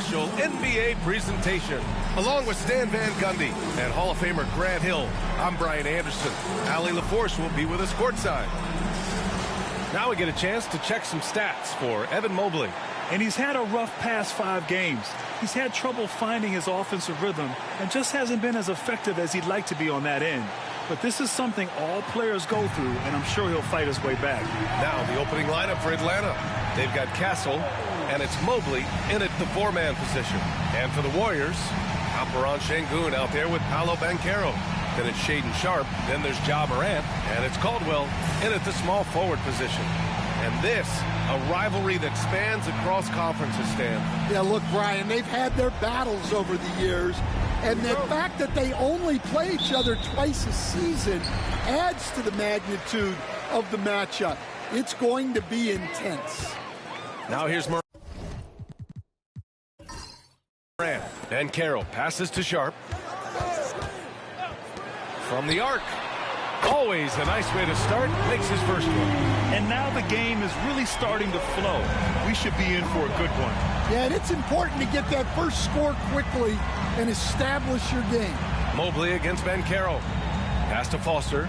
special NBA presentation. Along with Stan Van Gundy and Hall of Famer Grant Hill, I'm Brian Anderson. Allie LaForce will be with us courtside. Now we get a chance to check some stats for Evan Mobley. And he's had a rough past 5 games. He's had trouble finding his offensive rhythm and just hasn't been as effective as he'd like to be on that end. But this is something all players go through, and I'm sure he'll fight his way back. Now the opening lineup for Atlanta. They've got Castle, and it's Mobley in at the 4-man position. And for the Warriors, Alperen Sengun out there with Paolo Banchero. Then it's Shaedon Sharpe, then there's Ja Morant, and it's Caldwell in at the small forward position. And this, a rivalry that spans across conferences, Stan. Yeah, look, Brian, they've had their battles over the years, and the fact that they only play each other twice a season adds to the magnitude of the matchup. It's going to be intense. Now here's Morant. And Carroll passes to Sharpe. From the arc. Always a nice way to start. Makes his first one. And now the game is really starting to flow. We should be in for a good one. Yeah, and it's important to get that first score quickly and establish your game. Mobley against Banchero. Pass to Foster.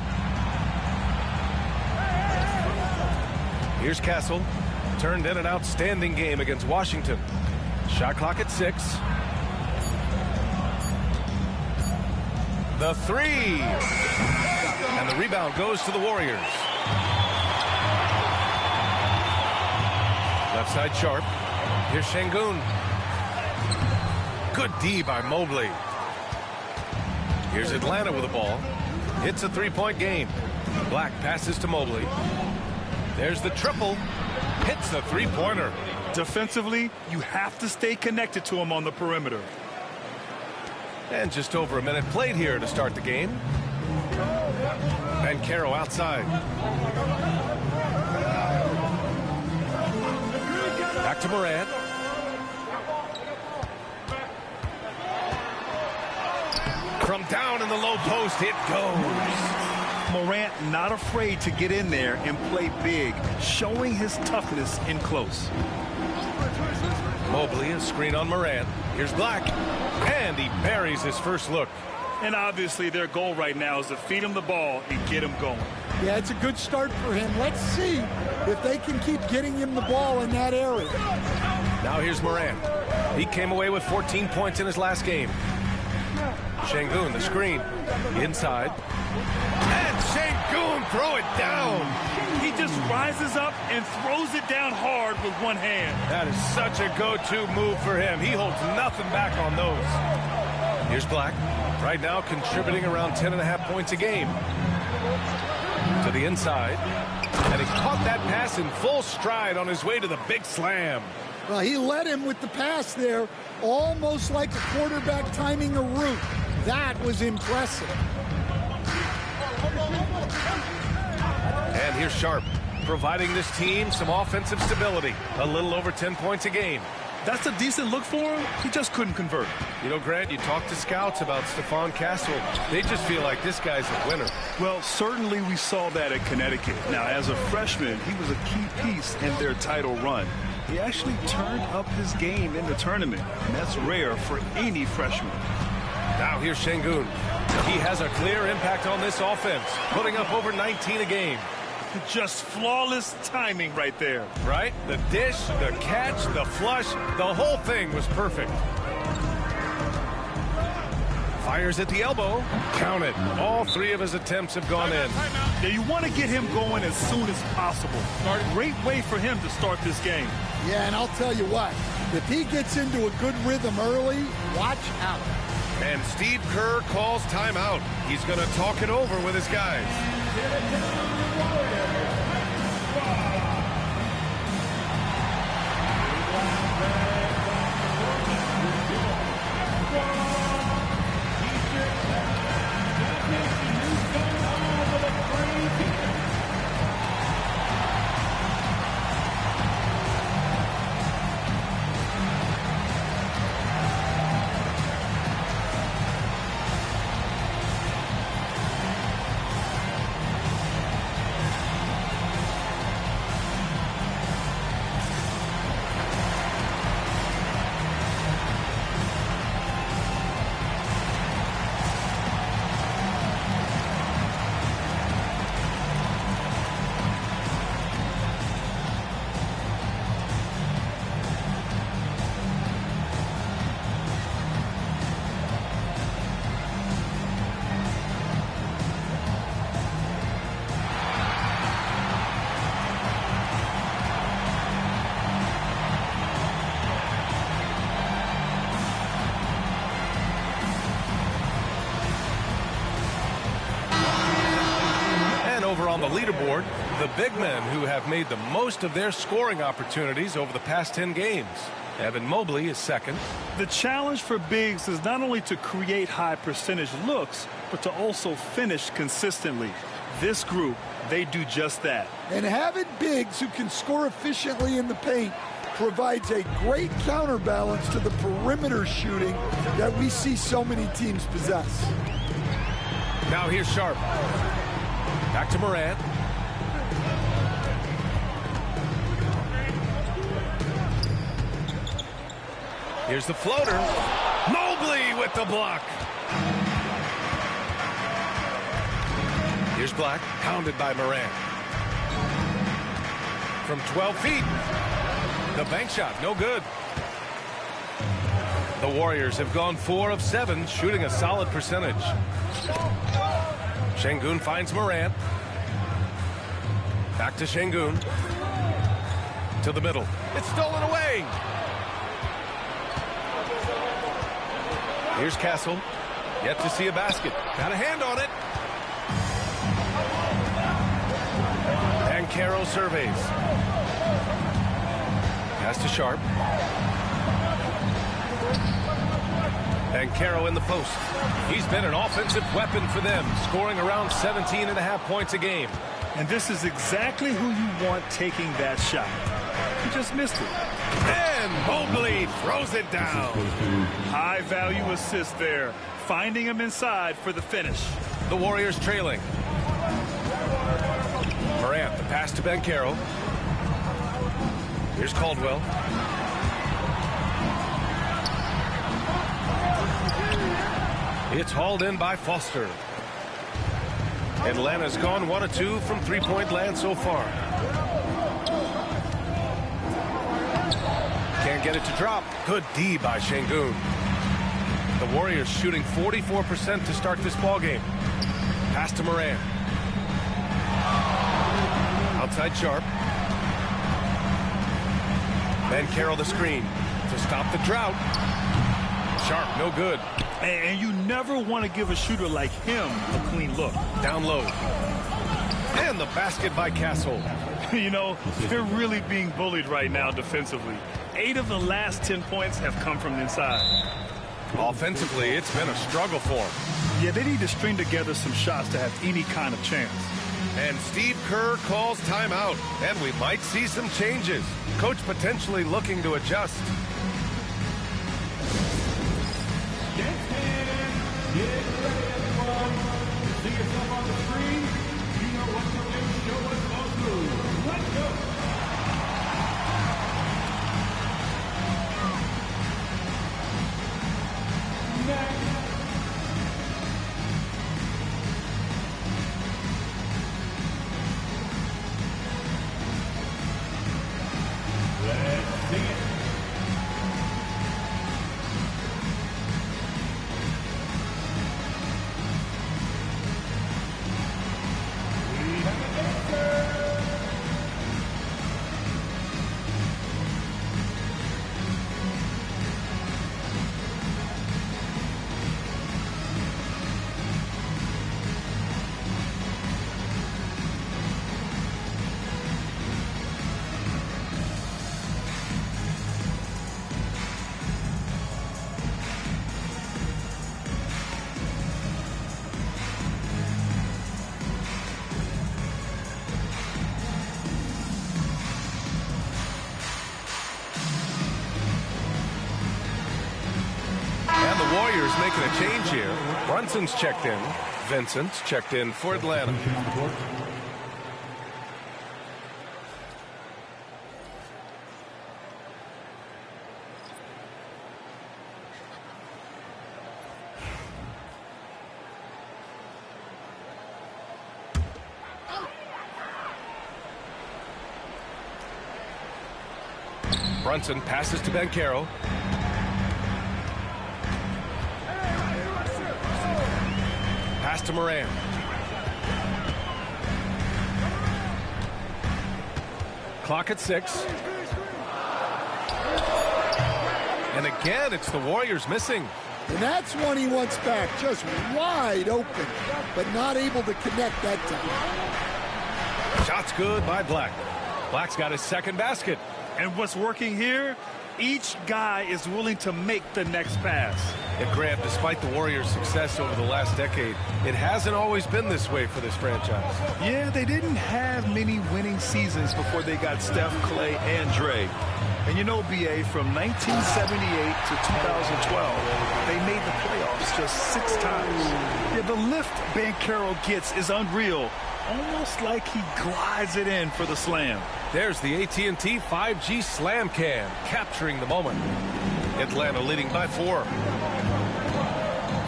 Here's Castle. Turned in an outstanding game against Washington. Shot clock at 6. The 3. And the rebound goes to the Warriors. Left side Sharpe. Here's Sengun. Good D by Mobley. Here's Atlanta with the ball. It's a 3-point game. Black passes to Mobley. There's the triple. Hits the 3-pointer. Defensively, you have to stay connected to him on the perimeter. And just over a minute played here to start the game. Banchero outside. Back to Morant. From down in the low post, it goes. Morant not afraid to get in there and play big, showing his toughness in close. Mobley, a screen on Morant. Here's Black. And he buries his first look. And obviously their goal right now is to feed him the ball and get him going. Yeah, it's a good start for him. Let's see if they can keep getting him the ball in that area. Now here's Morant. He came away with 14 points in his last game. Sengun, the screen. Inside. And Sengun, throw it down. He just rises up and throws it down hard with one hand. That is such a go-to move for him. He holds nothing back on those. Here's Black. Right now contributing around 10.5 points a game. To the inside. And he caught that pass in full stride on his way to the big slam. Well, he led him with the pass there, almost like a quarterback timing a route. That was impressive. And here's Sharpe, providing this team some offensive stability. A little over 10 points a game. That's a decent look for him. He just couldn't convert. You know, Grant, you talk to scouts about Stephon Castle. They just feel like this guy's a winner. Well, certainly we saw that at Connecticut. Now, as a freshman, he was a key piece in their title run. He actually turned up his game in the tournament, and that's rare for any freshman. Now here's Sengun. He has a clear impact on this offense, putting up over 19 a game. Just flawless timing right there. Right? The dish, the catch, the flush, the whole thing was perfect. Fires at the elbow. Count it. All 3 of his attempts have gone in. Yeah, you want to get him going as soon as possible. Great way for him to start this game. Yeah, and I'll tell you what, if he gets into a good rhythm early, watch out. And Steve Kerr calls timeout. He's going to talk it over with his guys. the leaderboard, the big men who have made the most of their scoring opportunities over the past 10 games. Evan Mobley is second. The challenge for bigs is not only to create high percentage looks, but to also finish consistently. This group, they do just that. And having bigs who can score efficiently in the paint provides a great counterbalance to the perimeter shooting that we see so many teams possess. Now here's Sharp. Back to Morant. Here's the floater. Mobley with the block. Here's Black, pounded by Morant. From 12 feet. The bank shot, no good. The Warriors have gone 4 of 7, shooting a solid percentage. Şengün finds Morant. Back to Şengün. To the middle. It's stolen away. Here's Castle. Yet to see a basket. Got a hand on it. And Caro surveys. Pass to Sharp. And Caro in the post. He's been an offensive weapon for them, scoring around 17.5 points a game. And this is exactly who you want taking that shot. He just missed it. And Mobley throws it down. High value assist there, finding him inside for the finish. The Warriors trailing. Morant, the pass to Caro. Here's Caldwell. It's hauled in by Foster. Atlanta's gone 1 of 2 from three-point land so far. Can't get it to drop. Good D by Şengün. The Warriors shooting 44% to start this ballgame. Pass to Morant. Outside Sharp. Caro the screen to stop the drought. Sharp, no good. And you never want to give a shooter like him a clean look. Down low. And the basket by Castle. You know, they're really being bullied right now defensively. 8 of the last 10 points have come from inside. Offensively, it's been a struggle for them. Yeah, they need to string together some shots to have any kind of chance. And Steve Kerr calls timeout. And we might see some changes. Coach potentially looking to adjust. Get ready, everyone. See yourself on the screen. You know what to do. Show us all through. Let's go. Next. Let's sing it. Warriors making a change here. Brunson's checked in. Vincent's checked in for Atlanta. Brunson passes to Caro. Pass to Morant. Clock at 6. And again, it's the Warriors missing. And that's one he wants back, just wide open, but not able to connect that time. Shot's good by Black. Black's got his second basket. And what's working here? Each guy is willing to make the next pass. And Grant, despite the Warriors' success over the last decade, it hasn't always been this way for this franchise. Yeah, they didn't have many winning seasons before they got Steph, Clay, and Dre. And you know, B.A., from 1978 to 2012, they made the playoffs just 6 times. Yeah, the lift Banchero gets is unreal. Almost like he glides it in for the slam. There's the AT&T 5G Slam Cam, capturing the moment. Atlanta leading by 4.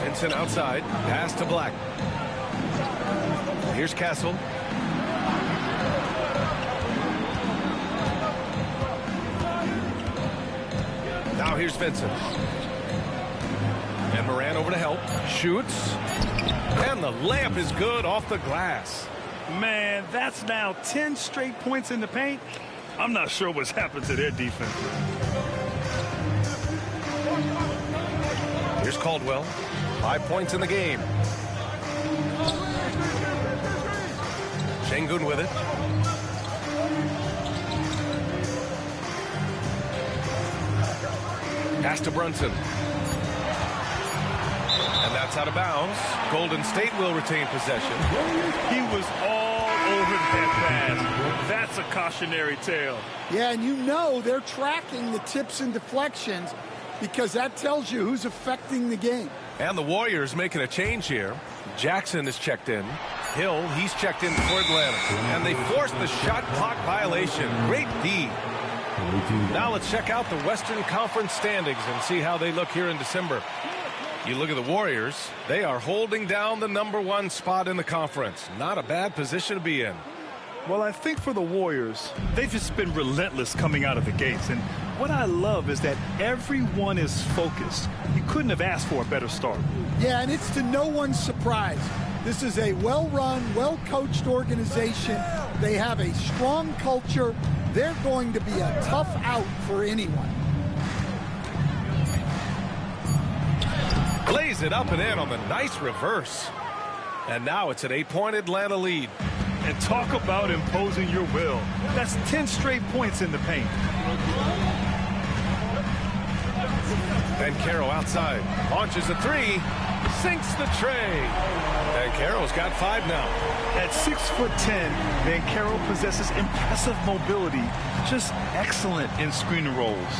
Vincent outside, pass to Black. Here's Castle. Now here's Vincent. And Moran over to help. Shoots. And the layup is good off the glass. Man, that's now 10 straight points in the paint. I'm not sure what's happened to their defense. Here's Caldwell. 5 points in the game. Şengün with it. Pass to Brunson. And that's out of bounds. Golden State will retain possession. He was all over that pass. That's a cautionary tale. Yeah, and you know they're tracking the tips and deflections because that tells you who's affecting the game. And the Warriors making a change here. Jackson is checked in. Hill, he's checked in for Atlanta. And they forced the shot clock violation. Great D. Now let's check out the Western Conference standings and see how they look here in December. You look at the Warriors, they are holding down the #1 spot in the conference. Not a bad position to be in. Well, I think for the Warriors, they've just been relentless coming out of the gates. And what I love is that everyone is focused. You couldn't have asked for a better start. Yeah, and it's to no one's surprise. This is a well-run, well-coached organization. They have a strong culture. They're going to be a tough out for anyone. Blaze it up and in on the nice reverse. And now it's an 8-point Atlanta lead. And talk about imposing your will. That's 10 straight points in the paint. Banchero outside. Launches a 3. Sinks the tray. Banchero's got 5 now. At 6'10", Banchero possesses impressive mobility. Just excellent in screen and rolls.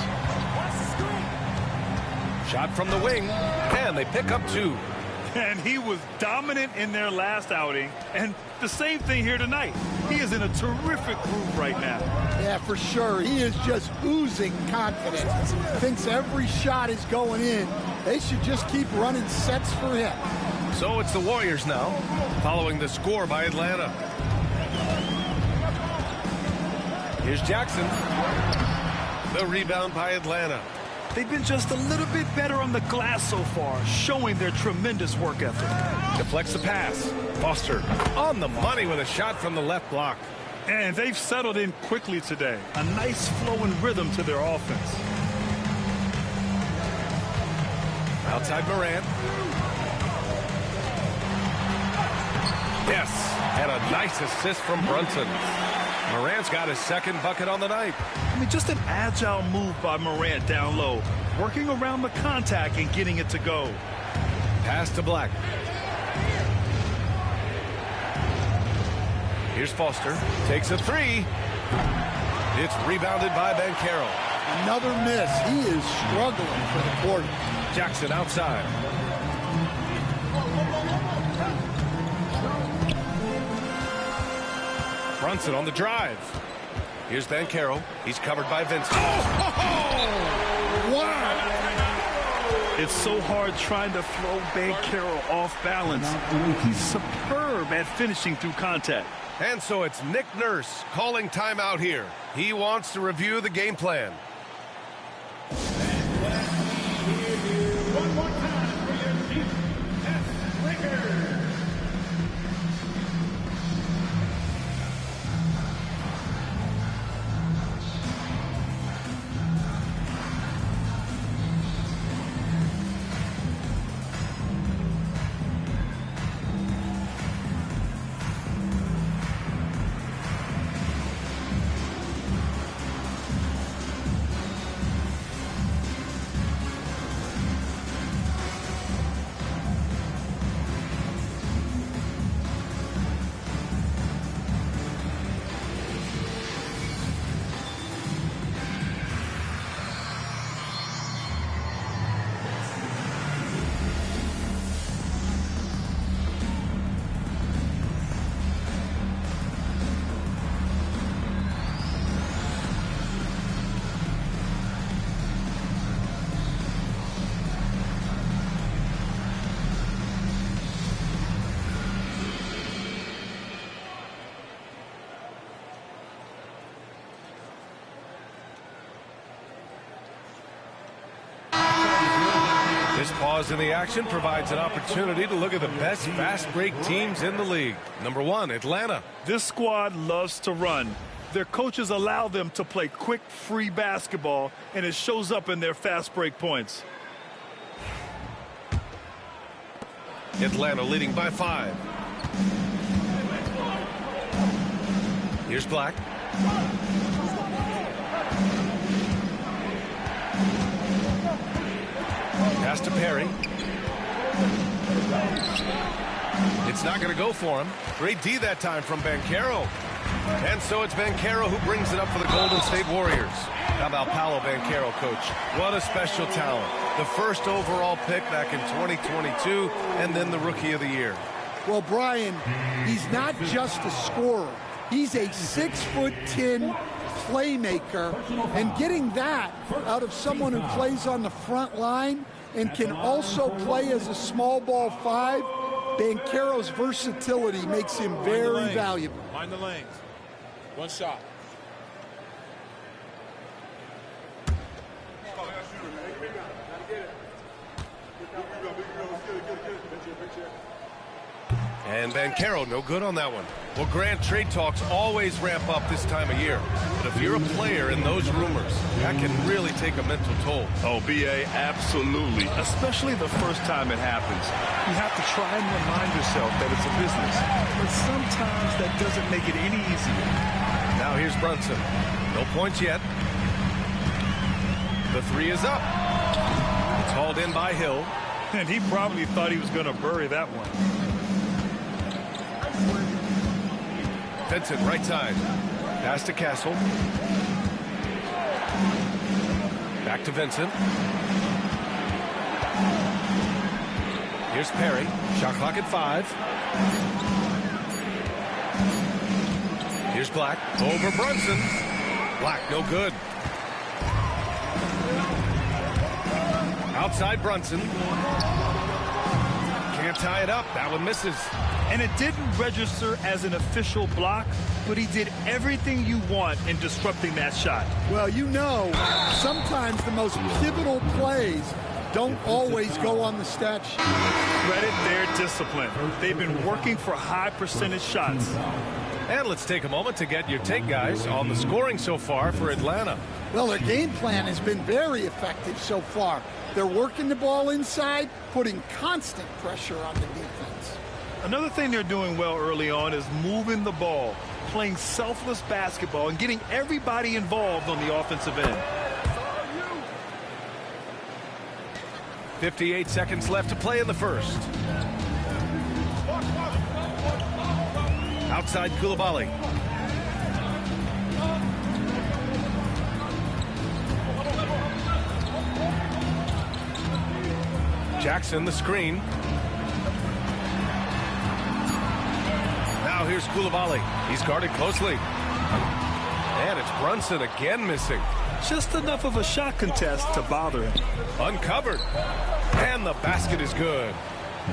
Shot from the wing. And they pick up 2. And he was dominant in their last outing. And the same thing here tonight. He is in a terrific groove right now. Yeah, for sure. He is just oozing confidence. Thinks every shot is going in. They should just keep running sets for him. So it's the Warriors now, following the score by Atlanta. Here's Jackson. The rebound by Atlanta. They've been just a little bit better on the glass so far, showing their tremendous work ethic. Deflects the pass. Foster on the money with a shot from the left block. And they've settled in quickly today. A nice flowing rhythm to their offense. Outside Moran. Yes, and a nice assist from Brunson. Morant's got his second bucket on the night. I mean, just an agile move by Morant down low, working around the contact and getting it to go. Pass to Black. Here's Foster. Takes a 3. It's rebounded by Banchero. Another miss. He is struggling for the quarter. Jackson outside. Brunson on the drive. Here's Banchero. He's covered by Vincent. Wow! It's so hard trying to throw Banchero off balance. He's superb at finishing through contact. And so it's Nick Nurse calling timeout here. He wants to review the game plan. One more time for your Chief S. Lakers. This pause in the action provides an opportunity to look at the best fast break teams in the league. Number 1, Atlanta. This squad loves to run. Their coaches allow them to play quick, free basketball, and it shows up in their fast break points. Atlanta leading by 5. Here's Black. Pass to Perry. It's not going to go for him. Great D that time from Banchero. And so it's Banchero who brings it up for the Golden State Warriors. How about Paolo Banchero, coach? What a special talent. The first overall pick back in 2022, and then the Rookie of the Year. Well, Brian, he's not just a scorer. He's a 6'10" playmaker, and getting that out of someone who plays on the front line and can also play as a small ball 5, Banchero's versatility makes him very valuable. Mind the lanes. One shot. And Banchero, no good on that one. Well, Grant, trade talks always ramp up this time of year. But if you're a player in those rumors, that can really take a mental toll. Oh, B.A., absolutely. Especially the first time it happens. You have to try and remind yourself that it's a business. But sometimes that doesn't make it any easier. Now here's Brunson. No points yet. The 3 is up. It's hauled in by Hill. And he probably thought he was going to bury that one. Vincent, right side. Pass to Castle. Back to Vincent. Here's Perry. Shot clock at 5. Here's Black. Over Brunson. Black, no good. Outside Brunson. Can't tie it up. That one misses. And it didn't register as an official block, but he did everything you want in disrupting that shot. Well, you know, sometimes the most pivotal plays don't always go on the stat sheet. Credit their discipline. They've been working for high percentage shots. And let's take a moment to get your take, guys, on the scoring so far for Atlanta. Well, their game plan has been very effective so far. They're working the ball inside, putting constant pressure on the defense. Another thing they're doing well early on is moving the ball, playing selfless basketball, and getting everybody involved on the offensive end. 58 seconds left to play in the first. Outside Koulibaly. Jackson, the screen. Now here's Koulibaly. He's guarded closely. And it's Brunson again missing. Just enough of a shot contest to bother him. Uncovered. And the basket is good.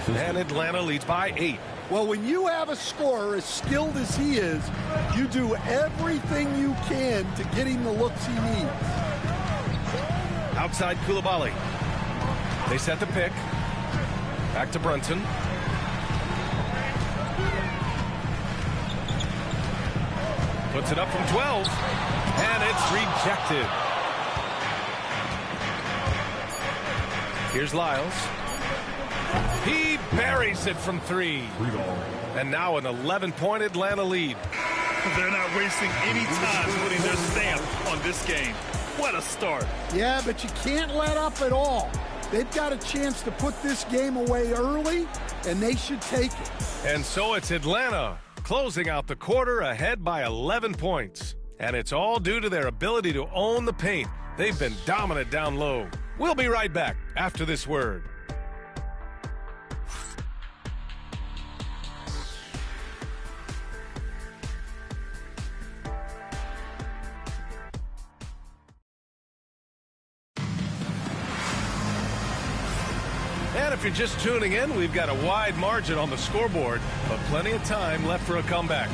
And Atlanta leads by 8. Well, when you have a scorer as skilled as he is, you do everything you can to get him the looks he needs. Outside Koulibaly. They set the pick. Back to Brunson. Puts it up from 12. And it's rejected. Here's Lyles. He buries it from 3. And now an 11-point Atlanta lead. They're not wasting any time putting their stamp on this game. What a start. Yeah, but you can't let up at all. They've got a chance to put this game away early, and they should take it. And so it's Atlanta closing out the quarter ahead by 11 points. And it's all due to their ability to own the paint. They've been dominant down low. We'll be right back after this word. And if you're just tuning in, we've got a wide margin on the scoreboard, but plenty of time left for a comeback.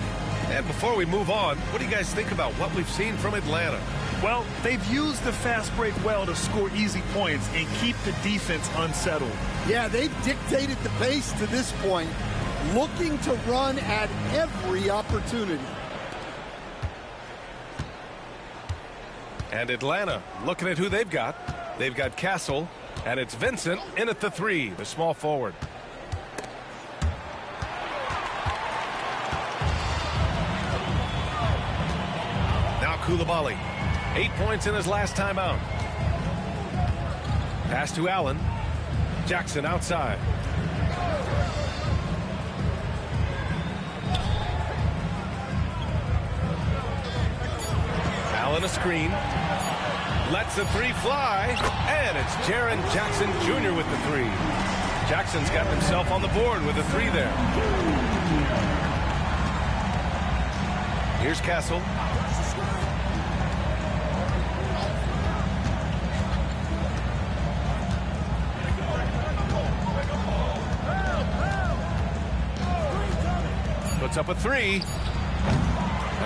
And before we move on, what do you guys think about what we've seen from Atlanta? Well, they've used the fast break well to score easy points and keep the defense unsettled. Yeah, they've dictated the pace to this point, looking to run at every opportunity. And Atlanta, looking at who they've got. They've got Castle, and it's Vincent in at the 3, the small forward. Now Koulibaly, 8 points in his last time out. Pass to Allen. Jackson outside. Allen a screen. Lets the 3 fly. And it's Jaren Jackson Jr. with the 3. Jackson's got himself on the board with a 3 there. Here's Castle. Puts up a 3.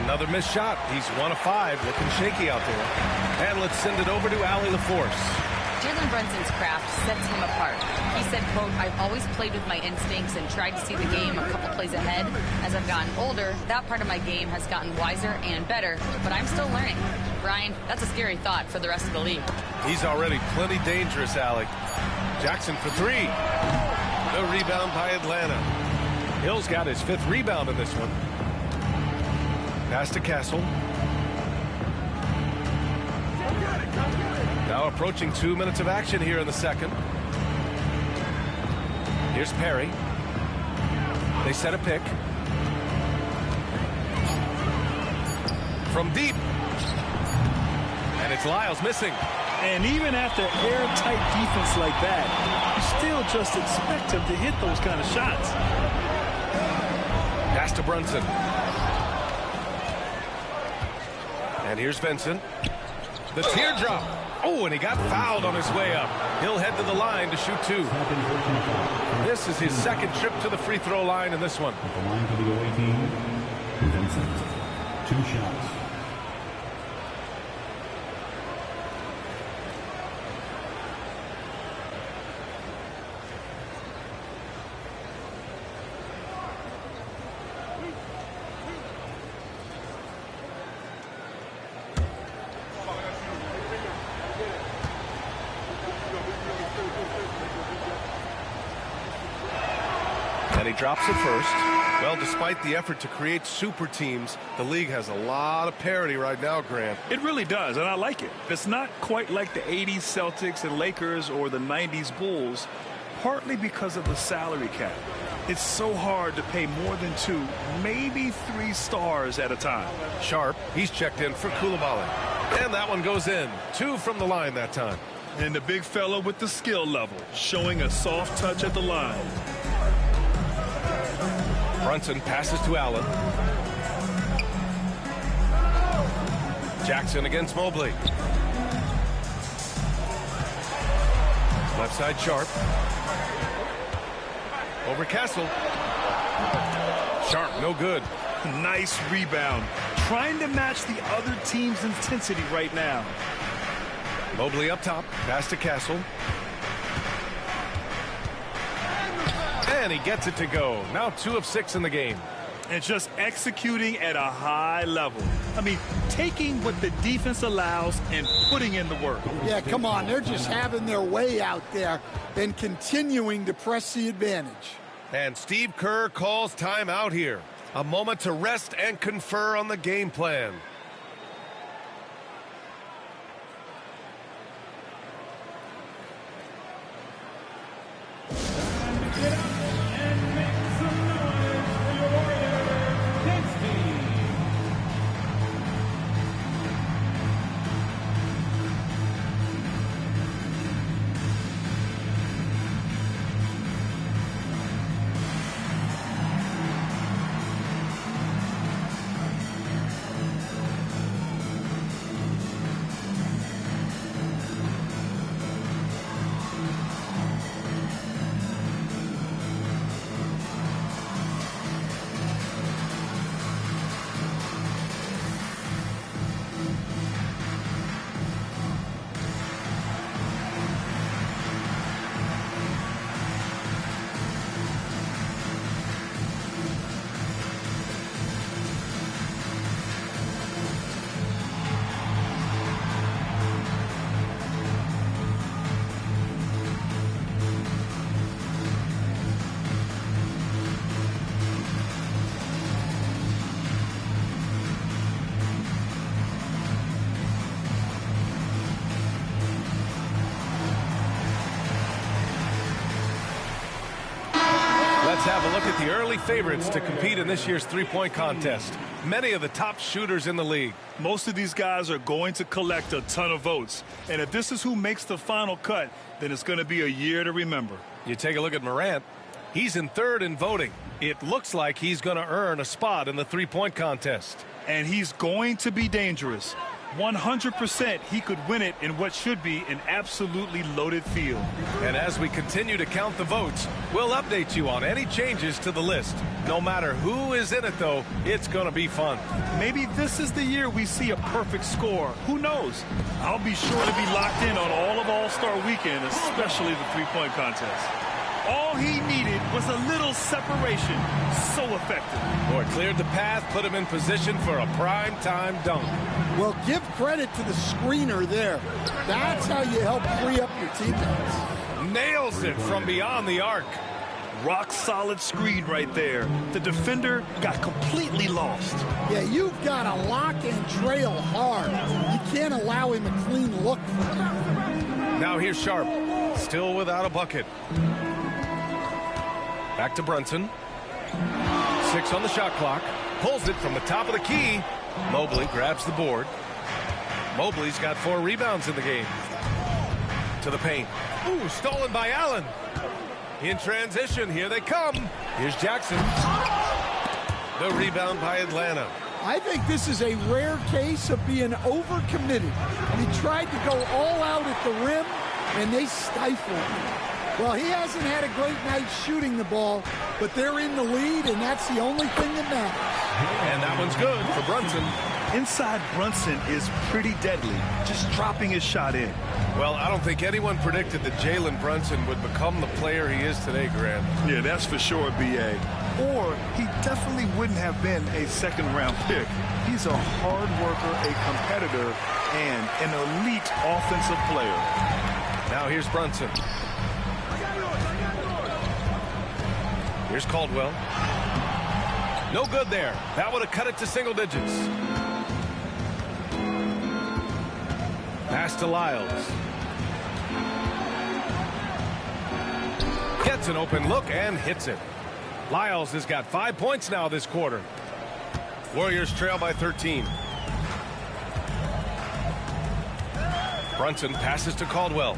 Another missed shot. He's 1 of 5, looking shaky out there. And let's send it over to Allie LaForce. Jalen Brunson's craft sets him apart. He said, quote, "I've always played with my instincts and tried to see the game a couple plays ahead. As I've gotten older, that part of my game has gotten wiser and better, but I'm still learning." Brian, that's a scary thought for the rest of the league. He's already plenty dangerous, Allie. Jackson for 3. The rebound by Atlanta. Hill's got his 5th rebound in this one. Pass to Castle. Now approaching 2 minutes of action here in the second. Here's Perry. They set a pick. From deep. And it's Lyles missing. And even after airtight defense like that, you still just expect him to hit those kind of shots. Pass to Brunson. And here's Vincent. The teardrop. Oh, and he got fouled on his way up. He'll head to the line to shoot 2. This is his 2nd trip to the free throw line in this one. At the line for the away team, Vincent. 2 shots. And he drops it first. Well, despite the effort to create super teams, the league has a lot of parity right now, Grant. It really does, and I like it. It's not quite like the 80s Celtics and Lakers or the 90s Bulls, partly because of the salary cap. It's so hard to pay more than 2, maybe 3 stars at a time. Sharp, he's checked in for Koulibaly. And that one goes in. 2 from the line that time. And the big fella with the skill level, showing a soft touch at the line. Brunson passes to Allen. Jackson against Mobley. Left side Sharp. Over Castle. Sharp, no good. Nice rebound. Trying to match the other team's intensity right now. Mobley up top. Pass to Castle. And he gets it to go. Now 2 of 6 in the game. And just executing at a high level. I mean, taking what the defense allows and putting in the work. Yeah, come on. They're just having their way out there and continuing to press the advantage. And Steve Kerr calls timeout here. A moment to rest and confer on the game plan. Get up and make some noise for your Warriors dance team. Let's have a look at the early favorites to compete in this year's three-point contest. Many of the top shooters in the league. Most of these guys are going to collect a ton of votes. And if this is who makes the final cut, then it's going to be a year to remember. You take a look at Morant. He's in third in voting. It looks like he's going to earn a spot in the three-point contest. And he's going to be dangerous. 100% he could win it in what should be an absolutely loaded field. And as we continue to count the votes, we'll update you on any changes to the list. No matter who is in it, though, it's going to be fun. Maybe this is the year we see a perfect score. Who knows? I'll be sure to be locked in on all of All-Star Weekend, especially the three-point contest. All he needed was a little separation. So effective. Boy, cleared the path, put him in position for a prime-time dunk. Well, give credit to the screener there. That's how you help free up your teammates. Nails it from beyond the arc. Rock solid screen right there. The defender got completely lost. Yeah, you've got to lock and trail hard. You can't allow him a clean look for him. Now here's Sharp, still without a bucket. Back to Brunson. 6 on the shot clock. Pulls it from the top of the key. Mobley grabs the board. Mobley's got 4 rebounds in the game. To the paint. Ooh, stolen by Allen. In transition, here they come. Here's Jackson. The rebound by Atlanta. I think this is a rare case of being overcommitted. He tried to go all out at the rim, and they stifled him. Well, he hasn't had a great night shooting the ball, but they're in the lead, and that's the only thing that matters. And that one's good for Brunson. Inside Brunson is pretty deadly, just dropping his shot in. Well, I don't think anyone predicted that Jalen Brunson would become the player he is today, Grant. Yeah, that's for sure, B.A. Or he definitely wouldn't have been a second-round pick. He's a hard worker, a competitor, and an elite offensive player. Now here's Brunson. Here's Caldwell. No good there. That would have cut it to single digits. Pass to Lyles. Gets an open look and hits it. Lyles has got 5 points now this quarter. Warriors trail by 13. Brunson passes to Caldwell.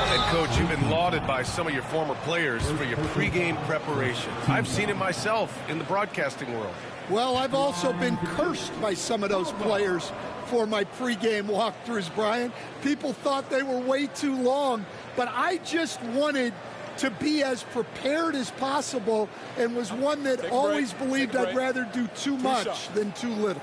And, Coach, you've been lauded by some of your former players for your pregame preparation. I've seen it myself in the broadcasting world. Well, I've also been cursed by some of those players for my pregame walkthroughs, Brian. People thought they were way too long, but I just wanted to be as prepared as possible and was one that always believed I'd rather do too much than too little.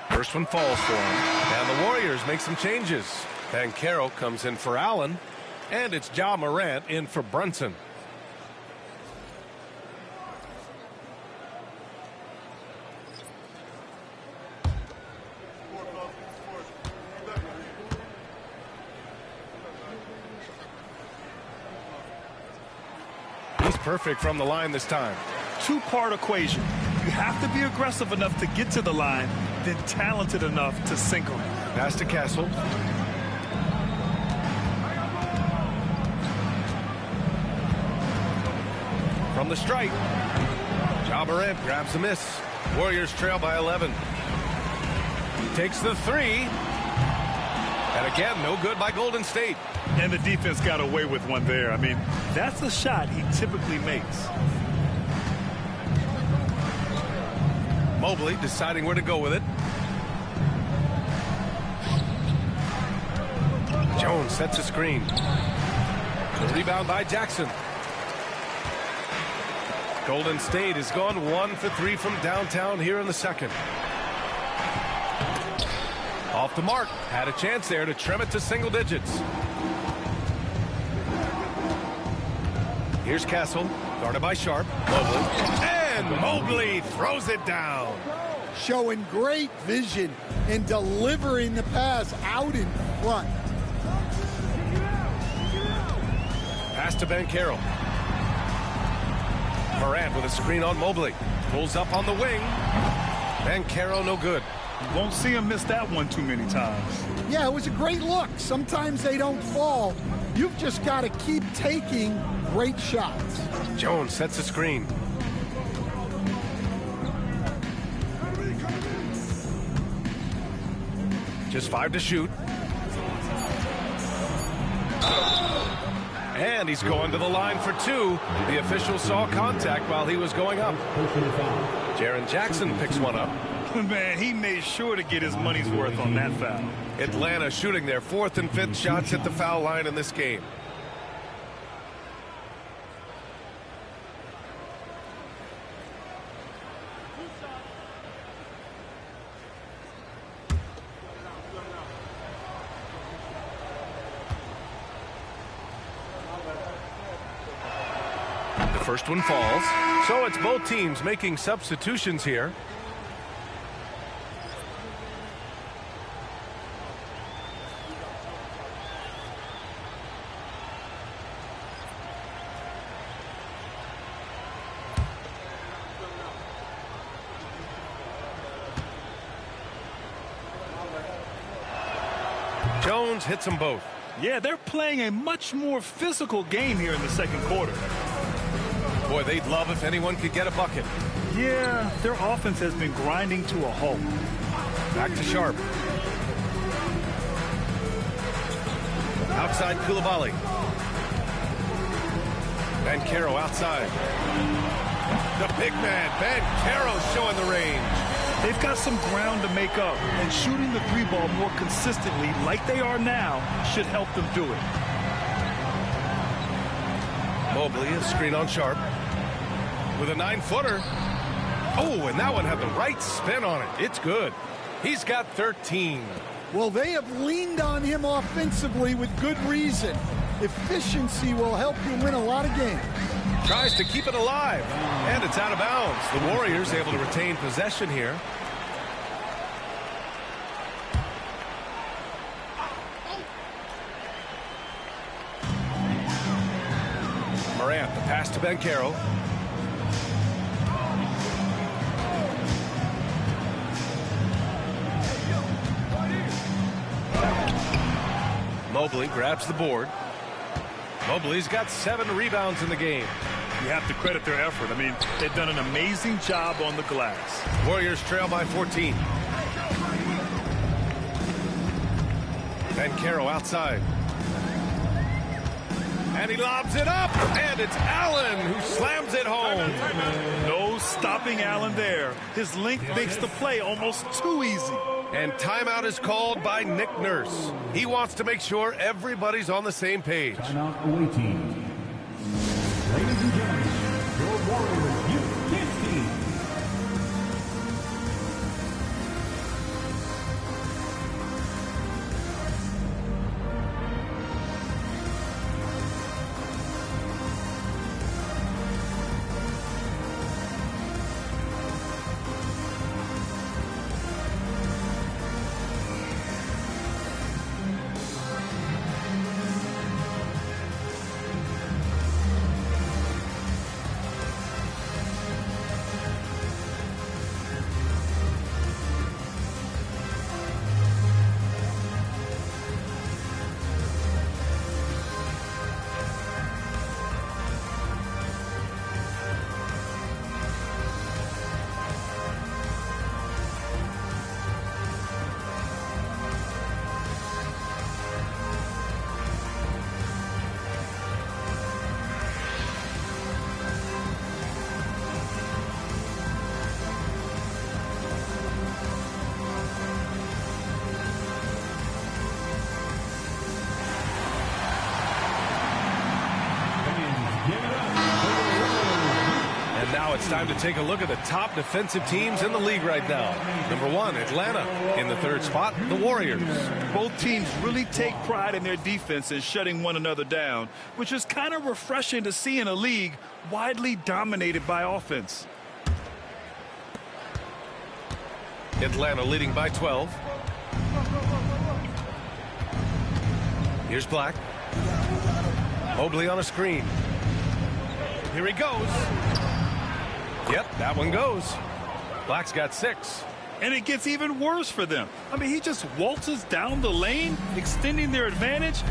First one falls for him. And the Warriors make some changes. Banchero comes in for Allen. And it's Ja Morant in for Brunson. He's perfect from the line this time. Two-part equation. You have to be aggressive enough to get to the line, then talented enough to sink them. Pass to Castle. From the strike. Ja Morant grabs a miss. Warriors trail by 11. Takes the 3. And again, no good by Golden State. And the defense got away with one there. I mean, that's the shot he typically makes. Mobley deciding where to go with it. Jones sets a screen. The rebound by Jackson. Golden State has gone 1 for 3 from downtown here in the second. Off the mark. Had a chance there to trim it to single digits. Here's Castle. Guarded by Sharp. Mobley. And Mobley throws it down. Showing great vision and delivering the pass out in front. Pass to Banchero. Morant with a screen on Mobley. Pulls up on the wing. Banchero no good. You won't see him miss that one too many times. Yeah, it was a great look. Sometimes they don't fall. You've just got to keep taking great shots. Jones sets a screen. Just 5 to shoot. And he's going to the line for 2. The official saw contact while he was going up. Jaren Jackson picks one up. Man, he made sure to get his money's worth on that foul. Atlanta shooting their 4th and 5th shots at the foul line in this game. The first one falls. So it's both teams making substitutions here. Jones hits them both. Yeah, they're playing a much more physical game here in the second quarter. Boy, they'd love if anyone could get a bucket. Yeah, their offense has been grinding to a halt. Back to Sharp. Outside Koulibaly. Banchero outside. The big man, Banchero, showing the range. They've got some ground to make up, and shooting the 3-ball more consistently like they are now should help them do it. Mobley, a screen on Sharp. With a 9-footer. Oh, and that one had the right spin on it. It's good. He's got 13. Well, they have leaned on him offensively with good reason. Efficiency will help you win a lot of games. Tries to keep it alive, and it's out of bounds. The Warriors able to retain possession here. Morant, the pass to Banchero. Mobley grabs the board. Mobley's got 7 rebounds in the game. You have to credit their effort. I mean, they've done an amazing job on the glass. Warriors trail by 14. Banchero outside. And he lobs it up, and it's Allen who slams it home. No stopping Allen there. His length makes the play almost too easy. And timeout is called by Nick Nurse. He wants to make sure everybody's on the same page. Timeout awaiting. Ladies and gentlemen, your Warriors Youth Kids team. Now it's time to take a look at the top defensive teams in the league right now. Number 1, Atlanta. In the 3rd spot, the Warriors. Both teams really take pride in their defense and shutting one another down, which is kind of refreshing to see in a league widely dominated by offense. Atlanta leading by 12. Here's Black. Mobley on a screen. Here he goes. Yep, that one goes. Black's got 6. And it gets even worse for them. I mean, he just waltzes down the lane, extending their advantage.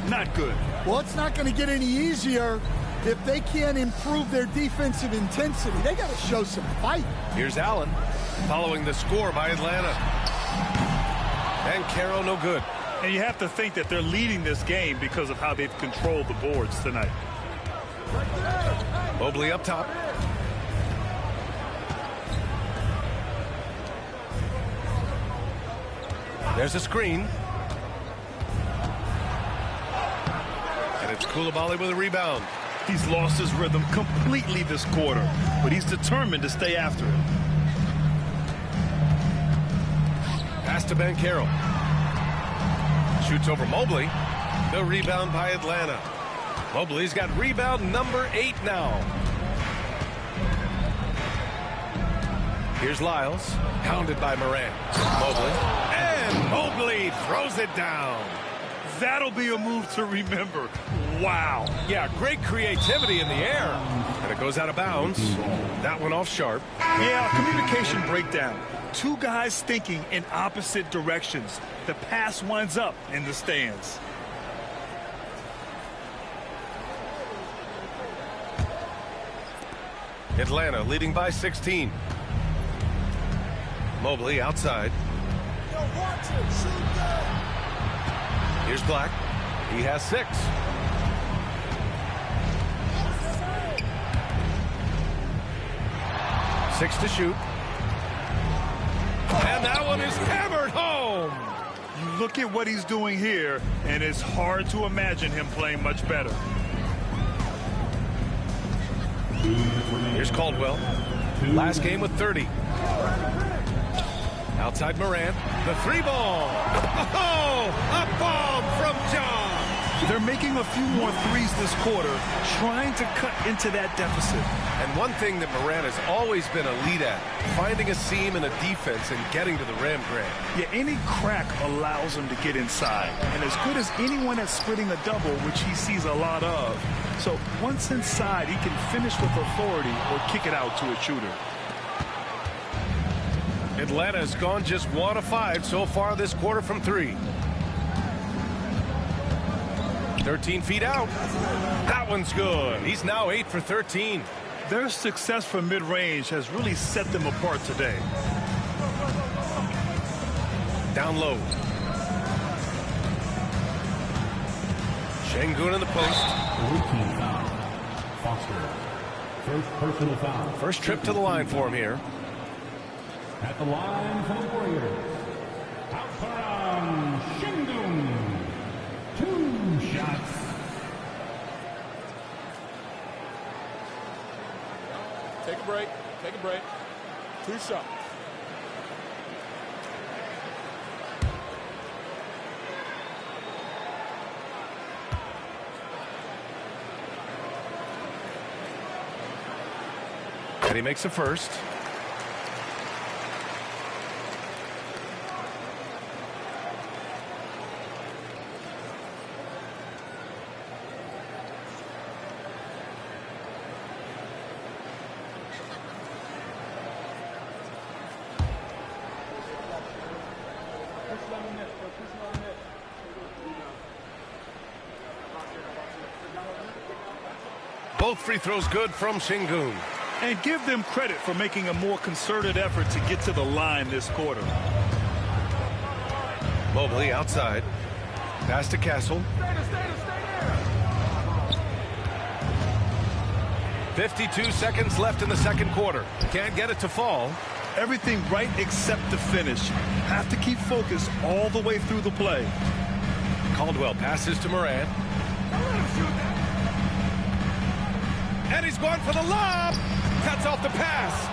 Not good. Well, it's not going to get any easier if they can't improve their defensive intensity. They got to show some fight. Here's Allen following the score by Atlanta. And Caro no good. And you have to think that they're leading this game because of how they've controlled the boards tonight. Mobley up top. There's a screen. And it's Coulibaly with a rebound. He's lost his rhythm completely this quarter, but he's determined to stay after it. Pass to Banchero. Shoots over Mobley. The rebound by Atlanta. Mobley's got rebound number 8 now. Here's Lyles, pounded by Morant. Mobley. And Mobley throws it down. That'll be a move to remember. Wow. Yeah, great creativity in the air. And it goes out of bounds. That one off sharp. Yeah, communication breakdown. Two guys thinking in opposite directions. The pass winds up in the stands. Atlanta leading by 16. Mobley outside. Here's Black. He has 6. Six to shoot. And that one is hammered home. You look at what he's doing here, and it's hard to imagine him playing much better. Here's Caldwell. Last game with 30. Outside Morant. The 3-ball. Oh, a bomb from John. They're making a few more threes this quarter, trying to cut into that deficit. And one thing that Morant has always been a lead at, finding a seam in a defense and getting to the rim, Grant. Yeah, any crack allows him to get inside. And as good as anyone at splitting a double, which he sees a lot of. So once inside, he can finish with authority or kick it out to a shooter. Atlanta has gone just 1 of 5 so far this quarter from 3. 13 feet out. That one's good. He's now 8 for 13. Their success from mid-range has really set them apart today. Down low. Şengün in the post. Routine foul. Foster. First personal foul. First trip to the line for him here. At the line for the Warriors. Alperen Şengün. 2 shots. Take a break. Take a break. 2 shots. And he makes the first. Both free throws good from Şengün. And give them credit for making a more concerted effort to get to the line this quarter. Mobley outside. Pass to Castle. 52 seconds left in the second quarter. Can't get it to fall. Everything right except the finish. Have to keep focused all the way through the play. Caldwell passes to Morant. And he's going for the lob. Cuts off the pass.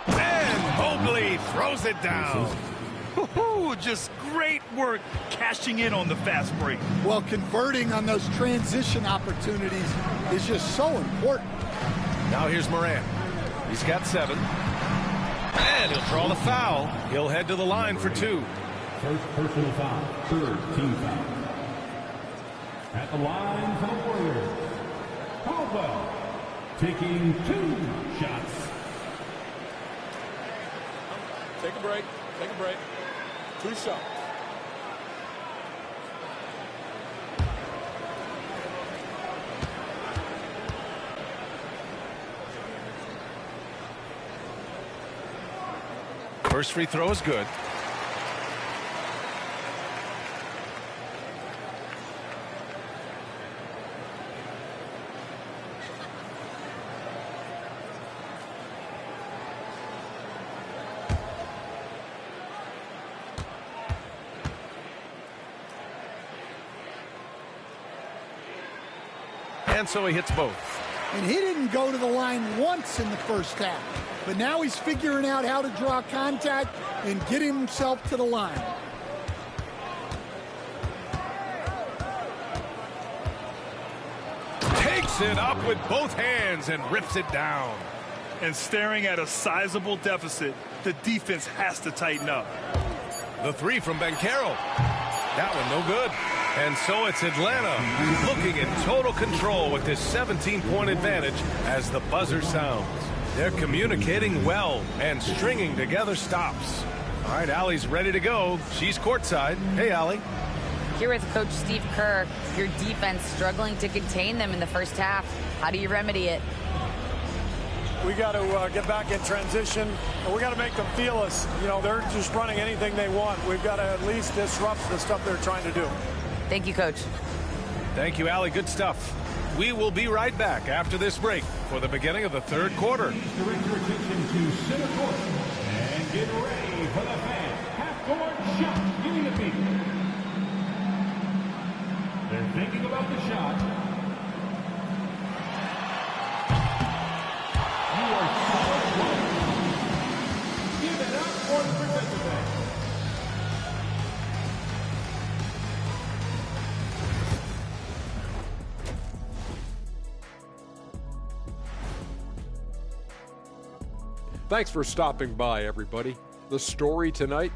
And Mobley throws it down. Just great work cashing in on the fast break. Well, converting on those transition opportunities is just so important. Now here's Morant. He's got 7. And he'll draw the foul. He'll head to the line for 2. First personal foul, third team foul. At the line for the Warriors, Caldwell taking 2 shots. Take a break. Take a break. 2 shots. First free throw is good. And so he hits both. And he didn't go to the line once in the first half. But now he's figuring out how to draw contact and get himself to the line. Takes it up with both hands and rips it down. And staring at a sizable deficit, the defense has to tighten up. The 3 from Banchero. That one no good. And so it's Atlanta looking in total control with this 17-point advantage as the buzzer sounds. They're communicating well and stringing together stops. All right, Allie's ready to go. She's courtside. Hey, Allie. Here with Coach Steve Kerr, your defense struggling to contain them in the first half. How do you remedy it? We got to get back in transition, and we got to make them feel us. You know, they're just running anything they want. We've got to at least disrupt the stuff they're trying to do. Thank you, Coach. Thank you, Allie. Good stuff. We will be right back after this break for the beginning of the third quarter. Please direct your attention to center court and get ready for the fans. Half-court shot. Give me the beat. They're thinking about the shot. You are so close. Give it up for the participants. Thanks for stopping by, everybody. The story tonight,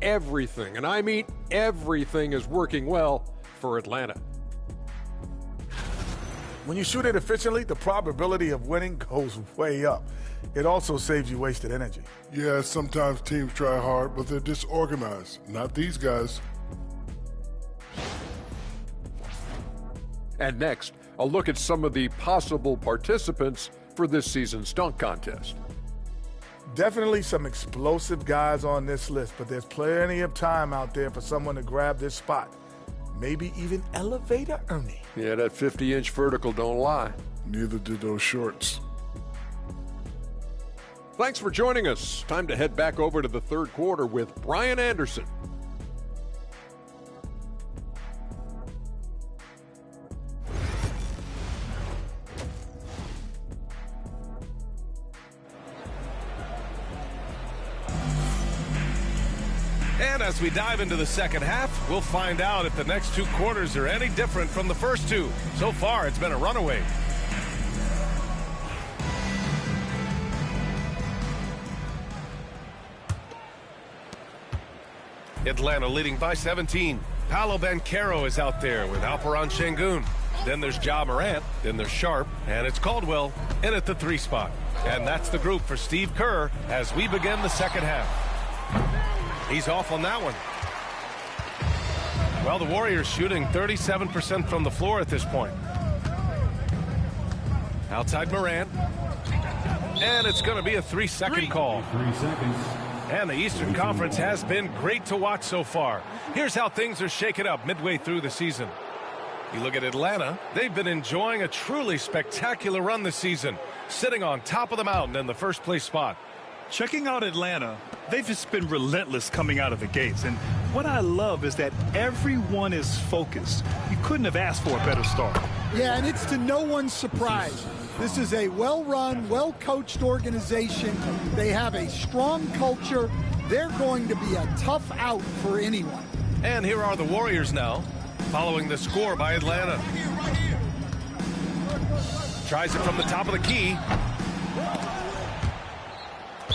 everything, and I mean everything, is working well for Atlanta. When you shoot it efficiently, the probability of winning goes way up. It also saves you wasted energy. Yeah, sometimes teams try hard, but they're disorganized. Not these guys. And next, a look at some of the possible participants for this season's dunk contest. Definitely some explosive guys on this list, but there's plenty of time out there for someone to grab this spot. Maybe even Elevator Ernie. Yeah, that 50-inch vertical don't lie. Neither did those shorts. Thanks for joining us. Time to head back over to the third quarter with Brian Anderson. And as we dive into the second half, we'll find out if the next 2 quarters are any different from the first 2. So far, it's been a runaway. Atlanta leading by 17. Paolo Banchero is out there with Alperon Şengün. Then there's Ja Morant, then there's Sharp, and it's Caldwell in at the 3 spot. And that's the group for Steve Kerr as we begin the second half. He's off on that one. Well, the Warriors shooting 37% from the floor at this point. Outside Morant. And it's going to be a 3-second call. 3 seconds. And the Eastern Conference has been great to watch so far. Here's how things are shaken up midway through the season. You look at Atlanta, they've been enjoying a truly spectacular run this season, sitting on top of the mountain in the first place spot. Checking out Atlanta, they've just been relentless coming out of the gates. And what I love is that everyone is focused. You couldn't have asked for a better start. Yeah, and it's to no one's surprise. This is a well-run, well-coached organization. They have a strong culture. They're going to be a tough out for anyone. And here are the Warriors now, following the score by Atlanta. Tries it from the top of the key.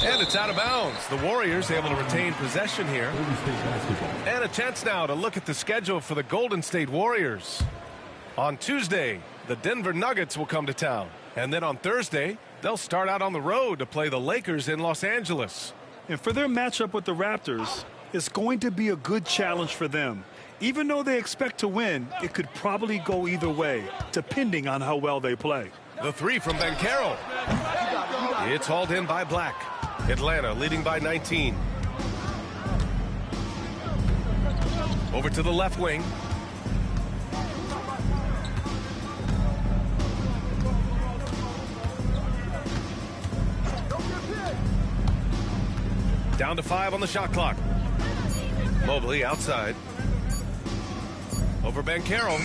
And it's out of bounds. The Warriors able to retain possession here. And a chance now to look at the schedule for the Golden State Warriors. On Tuesday, the Denver Nuggets will come to town. And then on Thursday, they'll start out on the road to play the Lakers in Los Angeles. And for their matchup with the Raptors, it's going to be a good challenge for them. Even though they expect to win, it could probably go either way, depending on how well they play. The three from Banchero. It's hauled in by Black. Atlanta leading by 19. Over to the left wing. Down to 5 on the shot clock. Mobley outside. Over Banchero.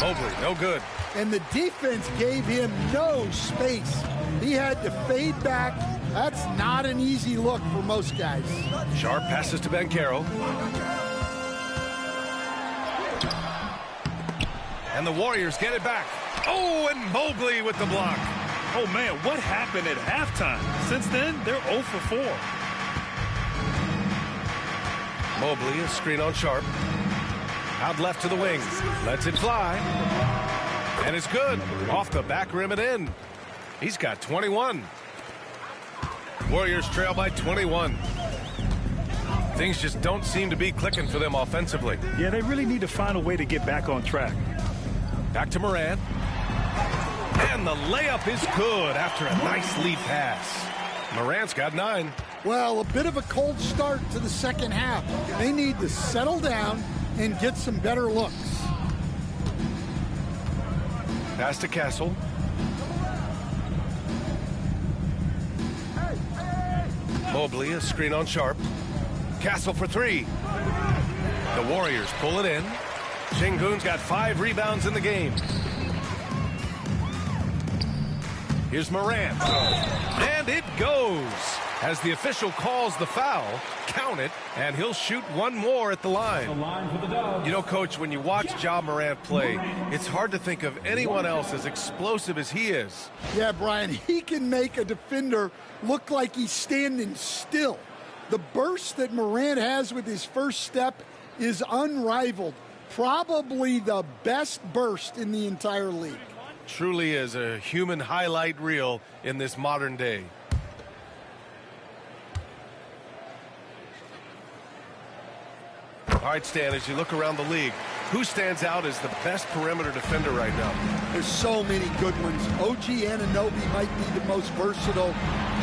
Mobley, no good. And the defense gave him no space. He had to fade back. That's not an easy look for most guys. Sharp passes to Banchero. And the Warriors get it back. Oh, and Mobley with the block. Oh, man, what happened at halftime? Since then, they're 0 for 4. Mobley, a screen on Sharp. Out left to the wing. Lets it fly. And it's good. Off the back rim and in. He's got 21. Warriors trail by 21. Things just don't seem to be clicking for them offensively. Yeah, they really need to find a way to get back on track. Back to Morant. And the layup is good after a nice lead pass. Morant's got 9. Well, a bit of a cold start to the second half. They need to settle down and get some better looks. Pass to Castle. Mobley, a screen on Sharp. Castle for 3. The Warriors pull it in. Şengün's got 5 rebounds in the game. Here's Morant. And it goes. As the official calls the foul, count it, and he'll shoot one more at the line. You know, Coach, when you watch Ja Morant play, it's hard to think of anyone else as explosive as he is. Yeah, Brian, he can make a defender look like he's standing still. The burst that Morant has with his first step is unrivaled. Probably the best burst in the entire league. Truly is a human highlight reel in this modern day. All right, Stan, as you look around the league, who stands out as the best perimeter defender right now? There's so many good ones. OG Anunoby might be the most versatile.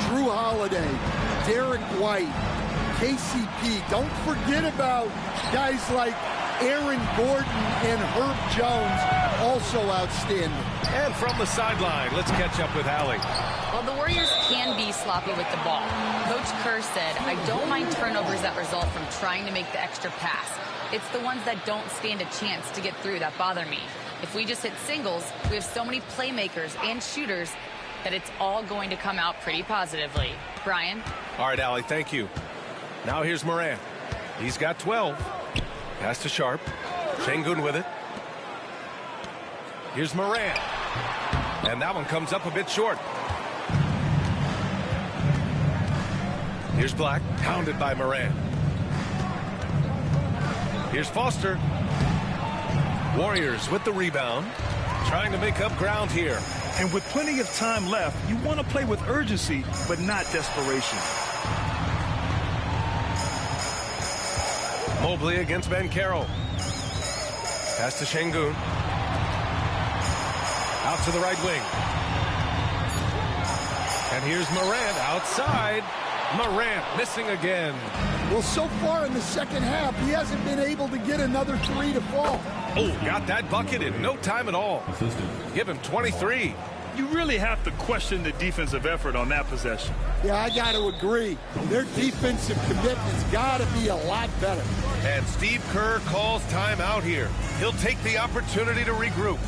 Drew Holiday, Derek White, KCP. Don't forget about guys like Aaron Gordon and Herb Jones, also outstanding. And from the sideline, let's catch up with Allie. Well, the Warriors can be sloppy with the ball. Coach Kerr said, I don't mind turnovers that result from trying to make the extra pass. It's the ones that don't stand a chance to get through that bother me. If we just hit singles, we have so many playmakers and shooters that it's all going to come out pretty positively. Brian? All right, Allie, thank you. Now here's Morant. He's got 12. Pass to Sharp. Şengün with it. Here's Morant. And that one comes up a bit short. Here's Black, pounded by Morant. Here's Foster. Warriors with the rebound, trying to make up ground here. And with plenty of time left, you want to play with urgency, but not desperation. Mobley against Banchero. Pass to Şengün. Out to the right wing. And here's Morant outside. Morant missing again. Well, so far in the second half, he hasn't been able to get another 3 to fall. Oh, got that bucket in no time at all. Give him 23. You really have to question the defensive effort on that possession. Yeah, I got to agree. Their defensive commitment's got to be a lot better. And Steve Kerr calls timeout here. He'll take the opportunity to regroup.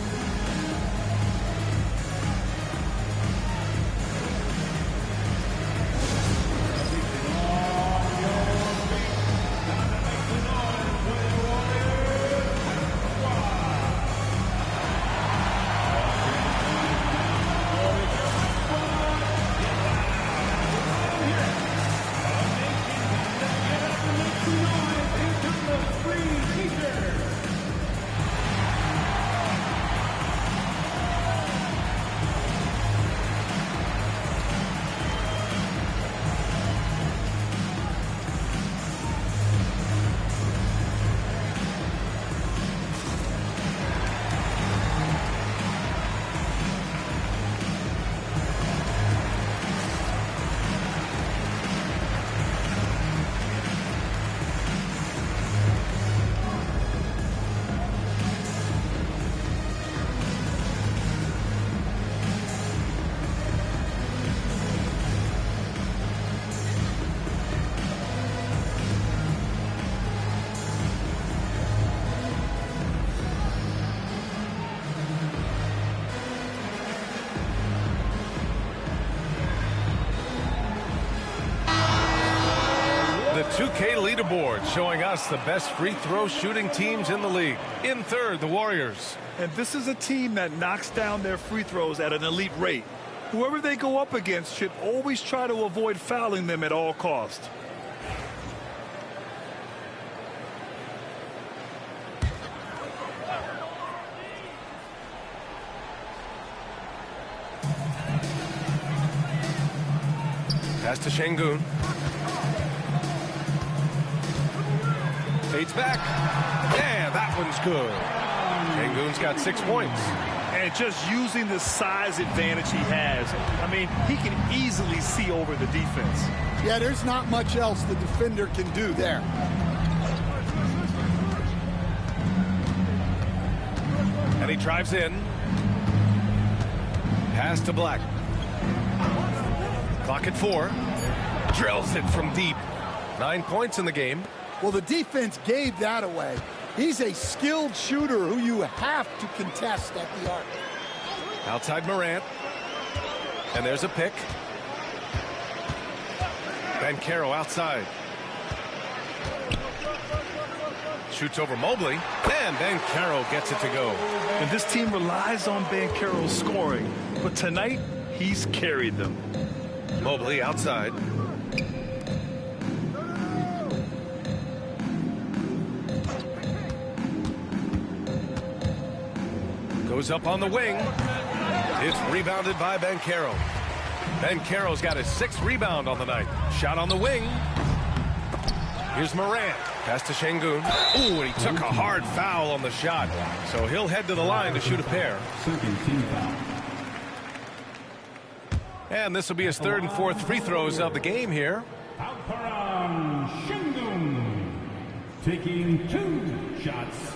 leaderboard showing us the best free throw shooting teams in the league. In third, the Warriors. And this is a team that knocks down their free throws at an elite rate. Whoever they go up against should always try to avoid fouling them at all costs. Pass to Şengün. Fades back. Yeah, that one's good. Şengün's got 6 points. And just using the size advantage he has, I mean, he can easily see over the defense. Yeah, there's not much else the defender can do there. And he drives in. Pass to Black. Clock at 4. Drills it from deep. 9 points in the game. Well, the defense gave that away. He's a skilled shooter who you have to contest at the arc. Outside Morant. And there's a pick. Banchero outside. Shoots over Mobley. And Banchero gets it to go. And this team relies on Banchero's scoring. But tonight, he's carried them. Mobley outside. Goes up on the wing. It's rebounded by Banchero. Banchero's got his 6th rebound on the night. Shot on the wing. Here's Morant. Pass to Şengün. Ooh, and he took a hard foul on the shot. So he'll head to the line to shoot a pair. And this will be his 3rd and 4th free throws of the game here. Alperen Şengün taking 2 shots.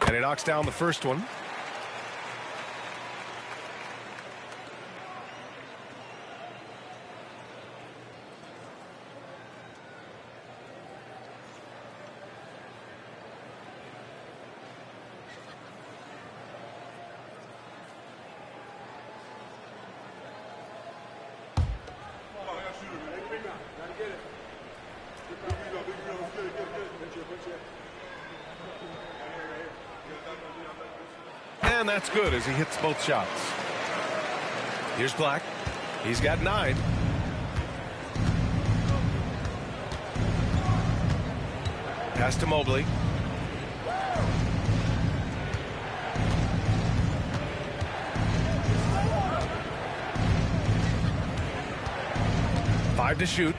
And he knocks down the first one. And that's good as he hits both shots. Here's Black. He's got 9. Pass to Mobley. Five to shoot.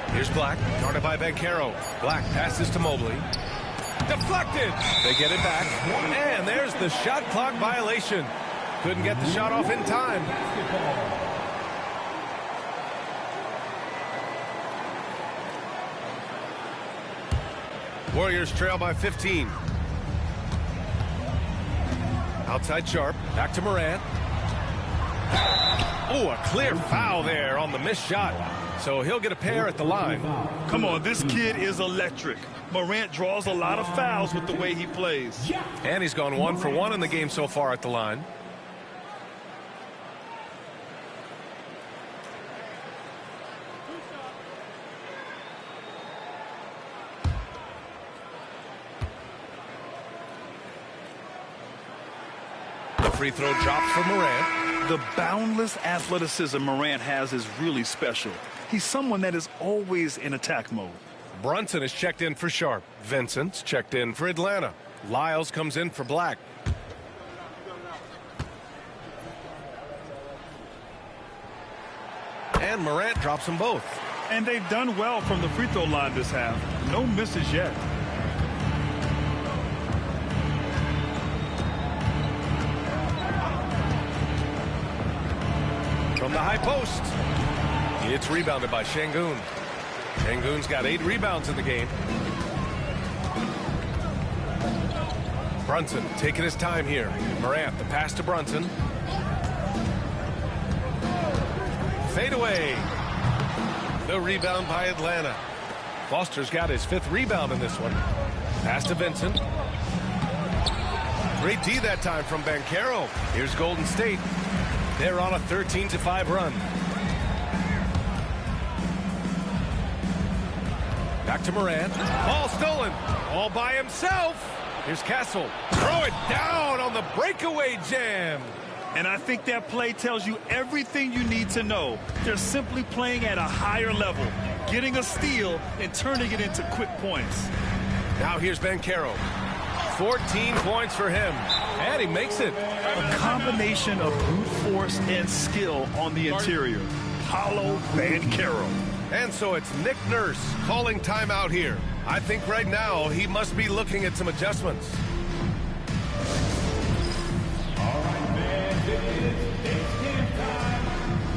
Here's Black. Guarded by Banchero. Black passes to Mobley. Deflected. They get it back. And there's the shot clock violation. Couldn't get the shot off in time. Warriors trail by 15. Outside Sharp. Back to Morant. Oh, a clear foul there on the missed shot. So he'll get a pair at the line. Come on, this kid is electric. Morant draws a lot of fouls with the way he plays. And he's gone 1 for 1 in the game so far at the line. The free throw drops for Morant. The boundless athleticism Morant has is really special. He's someone that is always in attack mode. Brunson is checked in for Sharp. Vincent's checked in for Atlanta. Lyles comes in for Black. And Morant drops them both. And they've done well from the free throw line this half. No misses yet. From the high post. It's rebounded by Şengün. Şengün's got 8 rebounds in the game. Brunson taking his time here. Morant, the pass to Brunson. fadeaway. The rebound by Atlanta. Foster's got his 5th rebound in this one. Pass to Vincent. Great D that time from Banchero. Here's Golden State. They're on a 13-5 run. Back to Morant. Ball stolen. All by himself. Here's Castle. Throw it down on the breakaway jam. And I think that play tells you everything you need to know. They're simply playing at a higher level, getting a steal and turning it into quick points. Now here's Banchero. 14 points for him. And he makes it. A combination of brute force and skill on the interior. Paulo Banchero. And so it's Nick Nurse calling timeout here. I think right now he must be looking at some adjustments. All right, man, it's game time.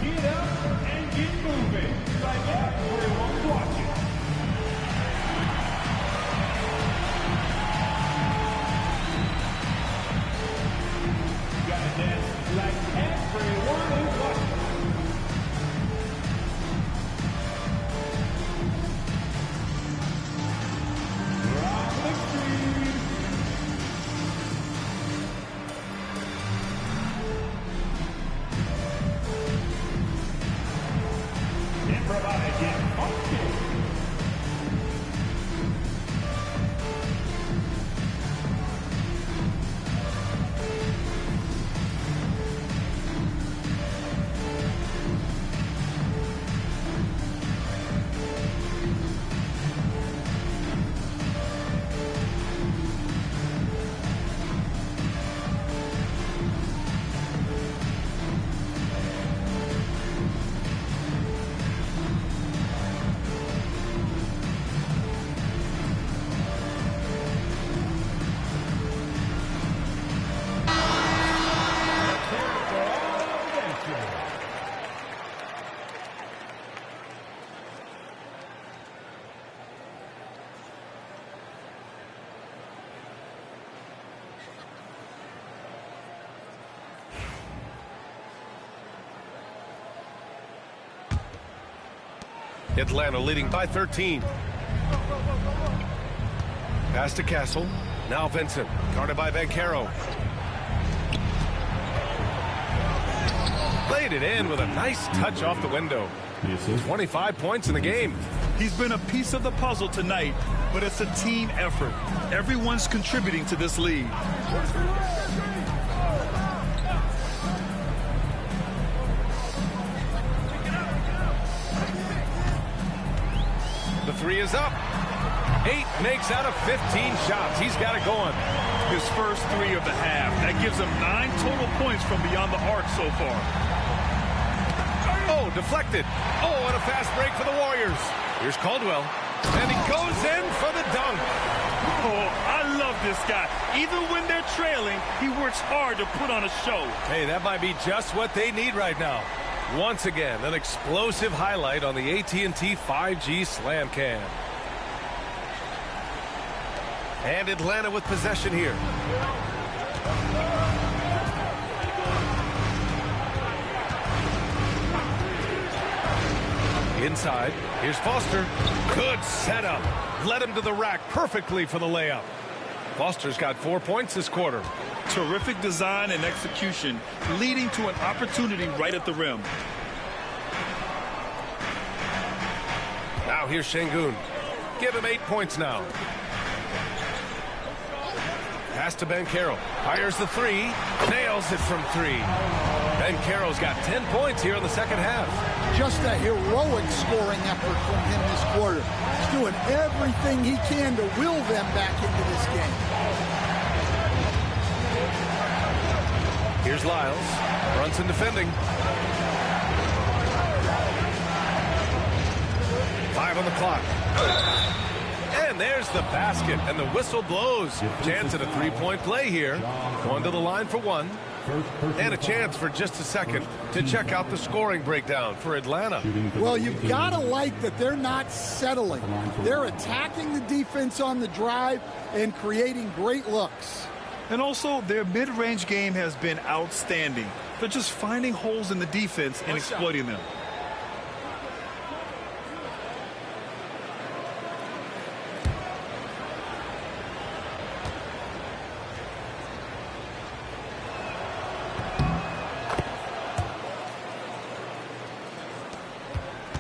Get up and get moving. Like everyone's watching. You gotta dance like everyone is watching. Atlanta leading by 13. Pass to Castle. Now Vincent. Guarded by Banchero. Played it in with a nice touch off the window. 25 points in the game. He's been a piece of the puzzle tonight, but it's a team effort. Everyone's contributing to this lead. The 3 is up. 8 makes out of 15 shots. He's got it going. His first 3 of the half. That gives him 9 total points from beyond the arc so far. Oh, deflected. Oh, and a fast break for the Warriors. Here's Caldwell. And he goes in for the dunk. Oh, I love this guy. Even when they're trailing, he works hard to put on a show. Hey, that might be just what they need right now. Once again, an explosive highlight on the AT&T 5G Slam Cam. And Atlanta with possession here. Inside, here's Foster. Good setup. Led him to the rack perfectly for the layup. Foster's got 4 points this quarter. Terrific design and execution, leading to an opportunity right at the rim. Now here's Şengün. Give him 8 points now. Pass to Banchero. Fires the 3. Nails it from 3. Banchero's got 10 points here in the second half. Just a heroic scoring effort from him this quarter. He's doing everything he can to will them back into this game. Here's Lyles. Brunson defending. 5 on the clock. And there's the basket, and the whistle blows. Chance at a three-point play here. Going to the line for 1. And a chance for just a second to check out the scoring breakdown for Atlanta. Well, you've got to like that they're not settling. They're attacking the defense on the drive and creating great looks. And also, their mid-range game has been outstanding. They're just finding holes in the defense and exploiting them.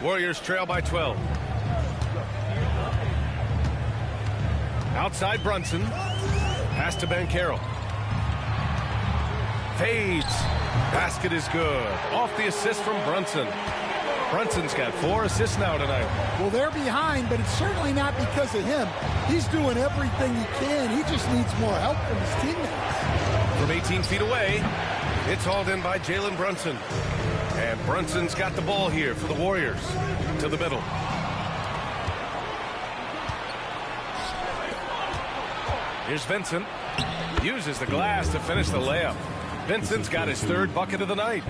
Warriors trail by 12. Outside Brunson. Pass to Banchero. Fades. Basket is good. Off the assist from Brunson. Brunson's got 4 assists now tonight. Well, they're behind, but it's certainly not because of him. He's doing everything he can. He just needs more help from his teammates. From 18 feet away, it's hauled in by Jalen Brunson. And Brunson's got the ball here for the Warriors. To the middle. Here's Vincent. Uses the glass to finish the layup. Vincent's got his 3rd bucket of the night.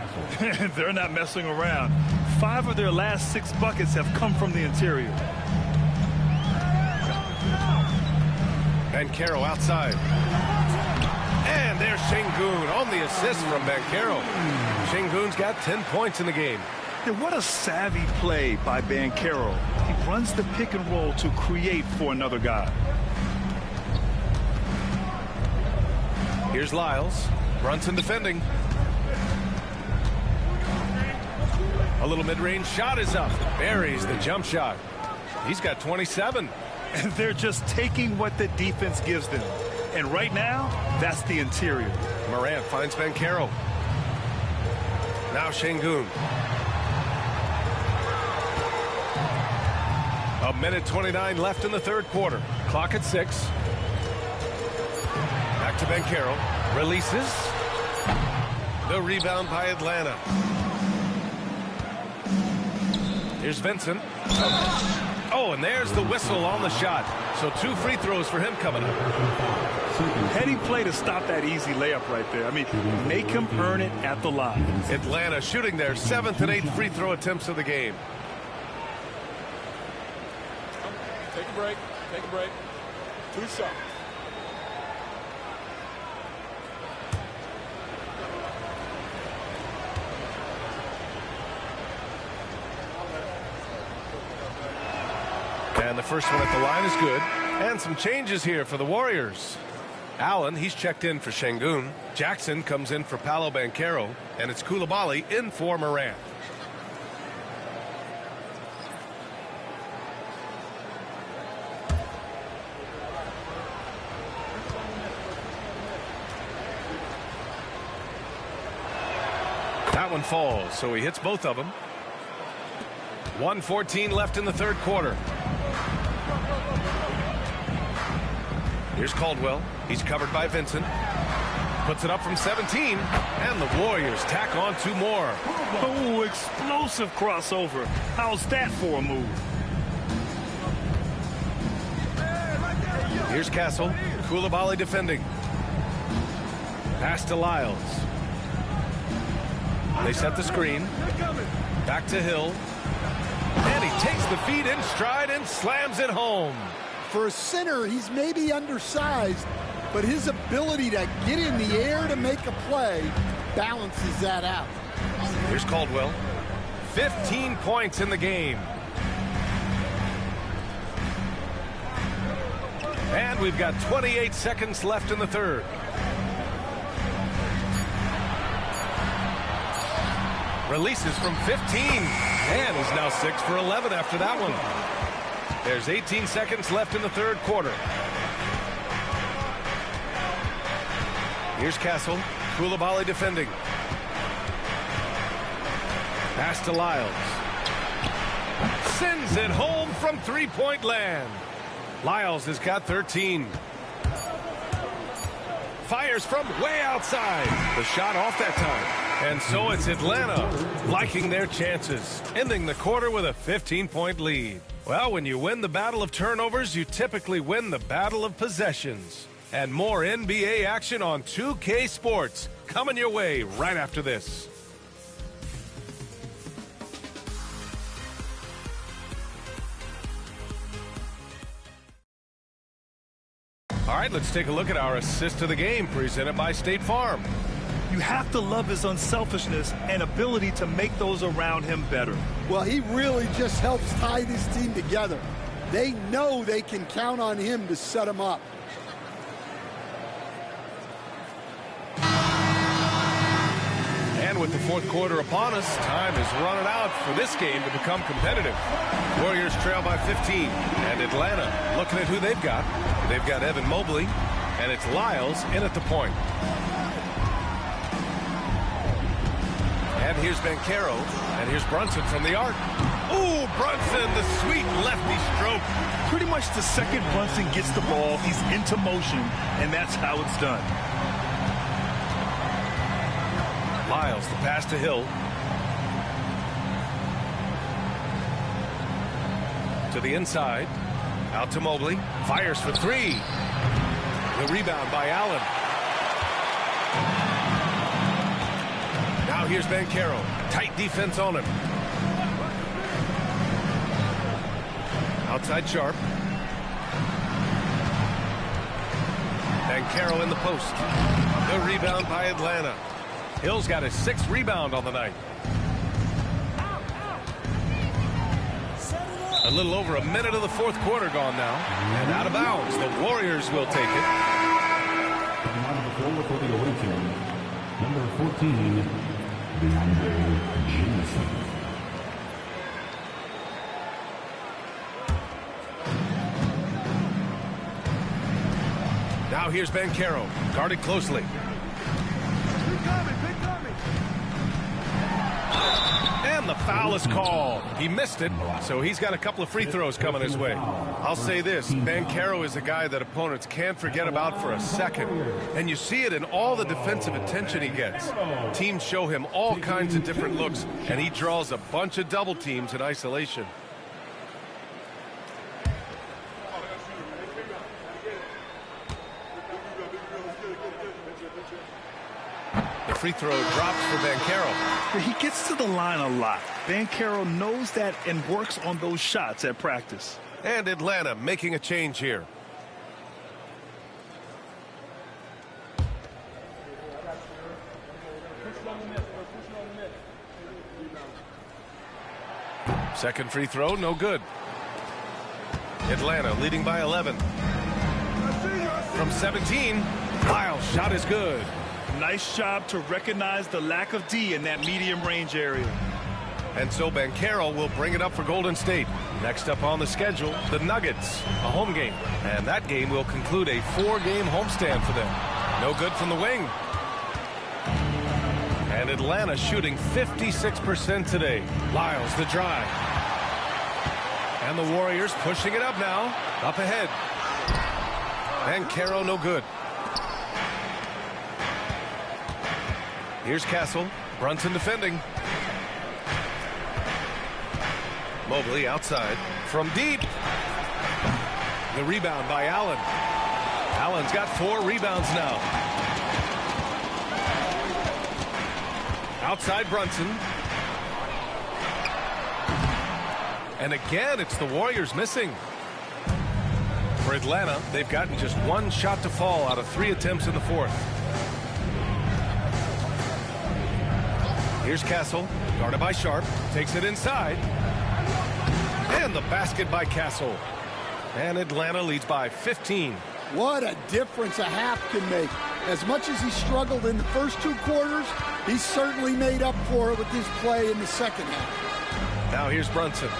They're not messing around. 5 of their last 6 buckets have come from the interior. Banchero outside. And there's Şengün on the assist from Banchero. Şengün's got 10 points in the game. And what a savvy play by Banchero. He runs the pick and roll to create for another guy. Here's Lyles. Brunson defending. A little mid-range shot is up. Buries the jump shot. He's got 27. And they're just taking what the defense gives them. And right now, that's the interior. Morant finds Banchero. Now Şengün. A minute 29 left in the 3rd quarter. Clock at 6. Back to Banchero. Releases. The rebound by Atlanta. Here's Vincent. Oh, and there's the whistle on the shot. So 2 free throws for him coming up. Heady play to stop that easy layup right there. I mean, make him earn it at the line. Atlanta shooting their 7th and 8th free throw attempts of the game. Take a break. Take a break. 2 shots. And the first one at the line is good. And some changes here for the Warriors. Allen, he's checked in for Şengün. Jackson comes in for Paolo Banchero. And it's Coulibaly in for Morant. That one falls, so he hits both of them. 1:14 left in the 3rd quarter. Here's Caldwell. He's covered by Vincent. Puts it up from 17. And the Warriors tack on 2 more. Oh, explosive crossover. How's that for a move? Here's Castle. Coulibaly defending. Pass to Lyles. They set the screen. Back to Hill. And he takes the feed in stride and slams it home. For a center, he's maybe undersized, but his ability to get in the air to make a play balances that out. Here's Caldwell. 15 points in the game. And we've got 28 seconds left in the 3rd. Releases from 15. And he's now 6 for 11 after that one. There's 18 seconds left in the 3rd quarter. Here's Castle. Coulibaly defending. Pass to Lyles. Sends it home from 3-point land. Lyles has got 13. Fires from way outside. The shot off that time. And so it's Atlanta liking their chances, ending the quarter with a 15-point lead. Well, when you win the battle of turnovers, you typically win the battle of possessions. And more NBA action on 2K Sports coming your way right after this. All right, let's take a look at our assist of the game presented by State Farm. You have to love his unselfishness and ability to make those around him better. Well, he really just helps tie this team together. They know they can count on him to set them up. with the fourth quarter upon us, time is running out for this game to become competitive. Warriors trail by 15, and Atlanta looking at who they've got. They've got Evan Mobley, and it's Lyles in at the point. And here's Banchero, and here's Brunson from the arc. Ooh, Brunson, the sweet lefty stroke. Pretty much the second Brunson gets the ball, he's into motion, and that's how it's done. Lyles, the pass to Hill. To the inside. Out to Mobley. Fires for three. The rebound by Allen. Now here's Banchero. Tight defense on him. Outside Sharp. Banchero in the post. The rebound by Atlanta. Hill's got his 6th rebound on the night. A little over a minute of the fourth quarter gone now. And out of bounds. The Warriors will take it. Number 14, DeAndre Jamison. Now here's Banchero. Guarded closely. And the foul is called. He missed it, so he's got a couple of free throws coming his way. I'll say this, Banchero is a guy that opponents can't forget about for a second. And you see it in all the defensive attention he gets. Teams show him all kinds of different looks, and he draws a bunch of double teams in isolation. The free throw drops for Banchero. He gets to the line a lot. Banchero knows that and works on those shots at practice. And Atlanta making a change here. Second free throw, no good. Atlanta leading by 11. From 17, Lyles' shot is good. Nice job to recognize the lack of D in that medium range area. And so Banchero will bring it up for Golden State. Next up on the schedule, the Nuggets, a home game. And that game will conclude a 4-game homestand for them. No good from the wing. And Atlanta shooting 56% today. Lyles the drive. And the Warriors pushing it up now. Up ahead. Banchero no good. Here's Castle. Brunson defending. Mobley outside. From deep. The rebound by Allen. Allen's got 4 rebounds now. Outside Brunson. And again, it's the Warriors missing. For Atlanta, they've gotten just 1 shot to fall out of 3 attempts in the fourth. Here's Castle, guarded by Sharp, takes it inside. And the basket by Castle. And Atlanta leads by 15. What a difference a half can make. As much as he struggled in the first 2 quarters, he certainly made up for it with his play in the second half. Now here's Brunson.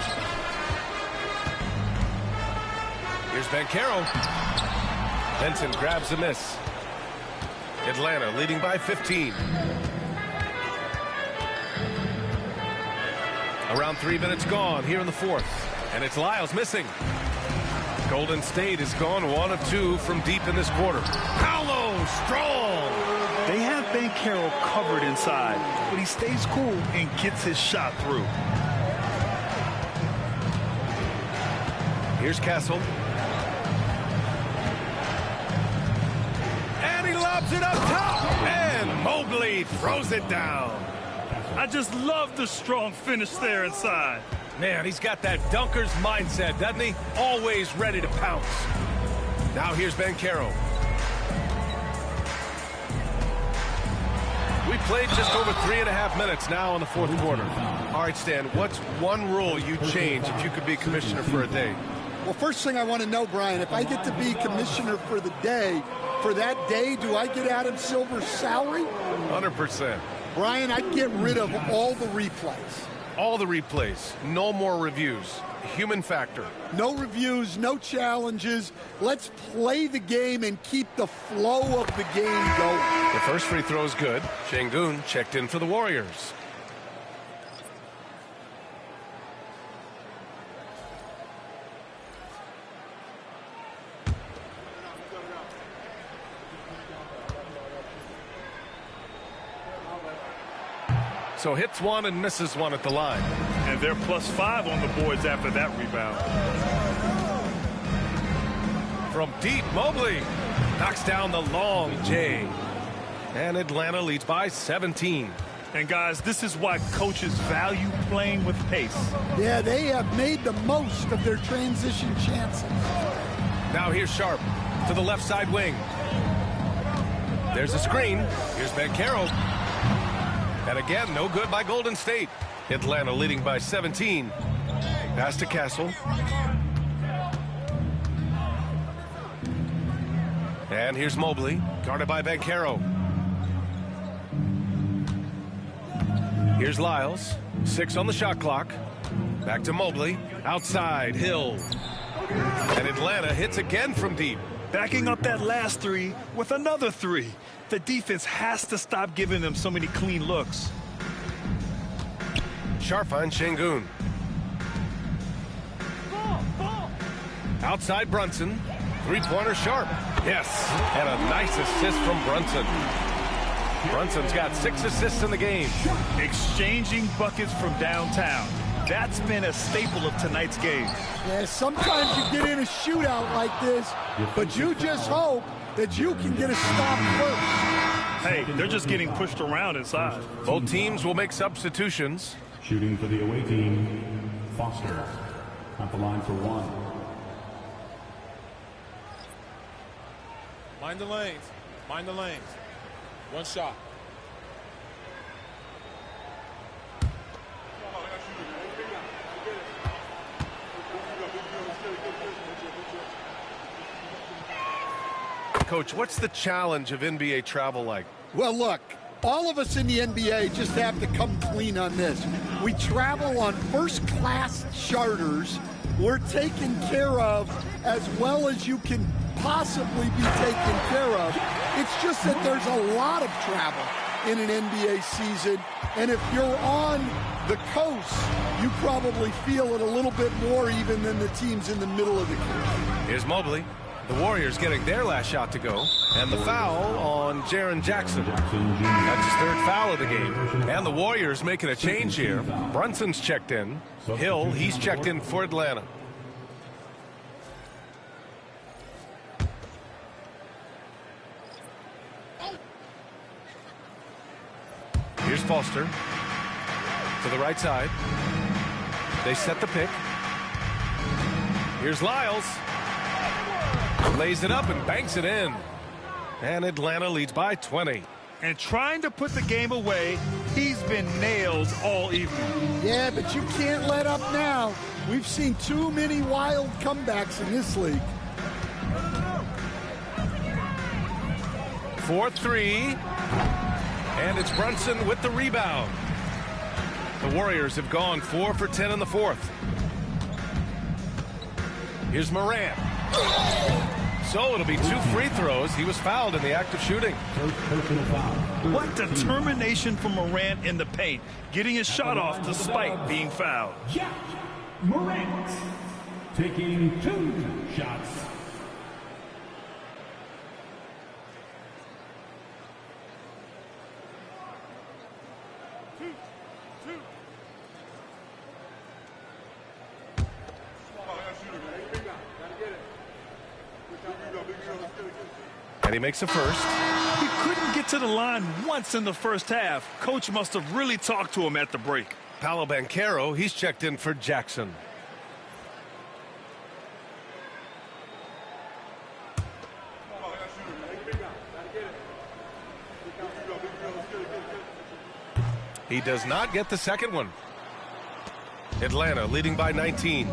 Here's Banchero. Benson grabs a miss. Atlanta leading by 15. Around 3 minutes gone here in the fourth. And it's Lyles missing. Golden State has gone 1 of 2 from deep in this quarter. Paolo strong. They have Banchero covered inside, but he stays cool and gets his shot through. Here's Castle. And he lobs it up top. And Mobley throws it down. I just love the strong finish there inside. Man, he's got that dunker's mindset, doesn't he? Always ready to pounce. Now here's Banchero. We played just over 3.5 minutes now in the fourth quarter. All right, Stan, what's one rule you'd change if you could be commissioner for a day? Well, first thing I want to know, Brian, if I get to be commissioner for the day, for that day, do I get Adam Silver's salary? 100%. Brian, I'd get rid of all the replays. All the replays. No more reviews. Human factor. No reviews, no challenges. Let's play the game and keep the flow of the game going. The first free throw is good. Şengün checked in for the Warriors. So hits one and misses one at the line. And they're +5 on the boards after that rebound. From deep, Mobley knocks down the long J. And Atlanta leads by 17. And guys, this is why coaches value playing with pace. Yeah, they have made the most of their transition chances. Now here's Sharp to the left side wing. There's a screen. Here's Banchero. And again, no good by Golden State. Atlanta leading by 17. Pass to Castle. And here's Mobley, guarded by Banchero. Here's Lyles, 6 on the shot clock. Back to Mobley, outside, Hill. And Atlanta hits again from deep. Backing up that last three with another three. The defense has to stop giving them so many clean looks. Sharp finds Şengün. Outside Brunson. Three-pointer Sharp. Yes, and a nice assist from Brunson. Brunson's got 6 assists in the game. Exchanging buckets from downtown. That's been a staple of tonight's game. Yeah, sometimes you get in a shootout like this, but you just hope that you can get a stop first. Hey, they're just getting pushed around inside. Both teams will make substitutions. Shooting for the away team, Foster. At the line for one. Mind the lanes. Mind the lanes. One shot. Coach, what's the challenge of NBA travel like? Well, look, all of us in the NBA just have to come clean on this. We travel on first-class charters. We're taken care of as well as you can possibly be taken care of. It's just that there's a lot of travel in an NBA season, and if you're on the coast, you probably feel it a little bit more even than the teams in the middle of the country. Here's Mobley. The Warriors getting their last shot to go. And the foul on Jaren Jackson. That's his 3rd foul of the game. And the Warriors making a change here. Brunson's checked in. Hill, he's checked in for Atlanta. Here's Foster to the right side. They set the pick. Here's Lyles. Lays it up and banks it in. And Atlanta leads by 20. And trying to put the game away, he's been nailed all evening. Yeah, but you can't let up now. We've seen too many wild comebacks in this league. 4-3. And it's Brunson with the rebound. The Warriors have gone 4 for 10 in the 4th. Here's Morant. So it'll be 2 free throws. He was fouled in the act of shooting. What determination from Morant in the paint, getting his shot off despite being fouled. Jack Morant taking 2 shots. And he makes a first. He couldn't get to the line once in the first half. Coach must have really talked to him at the break. Paolo Banchero, he's checked in for Jackson. He does not get the second one. Atlanta leading by 19.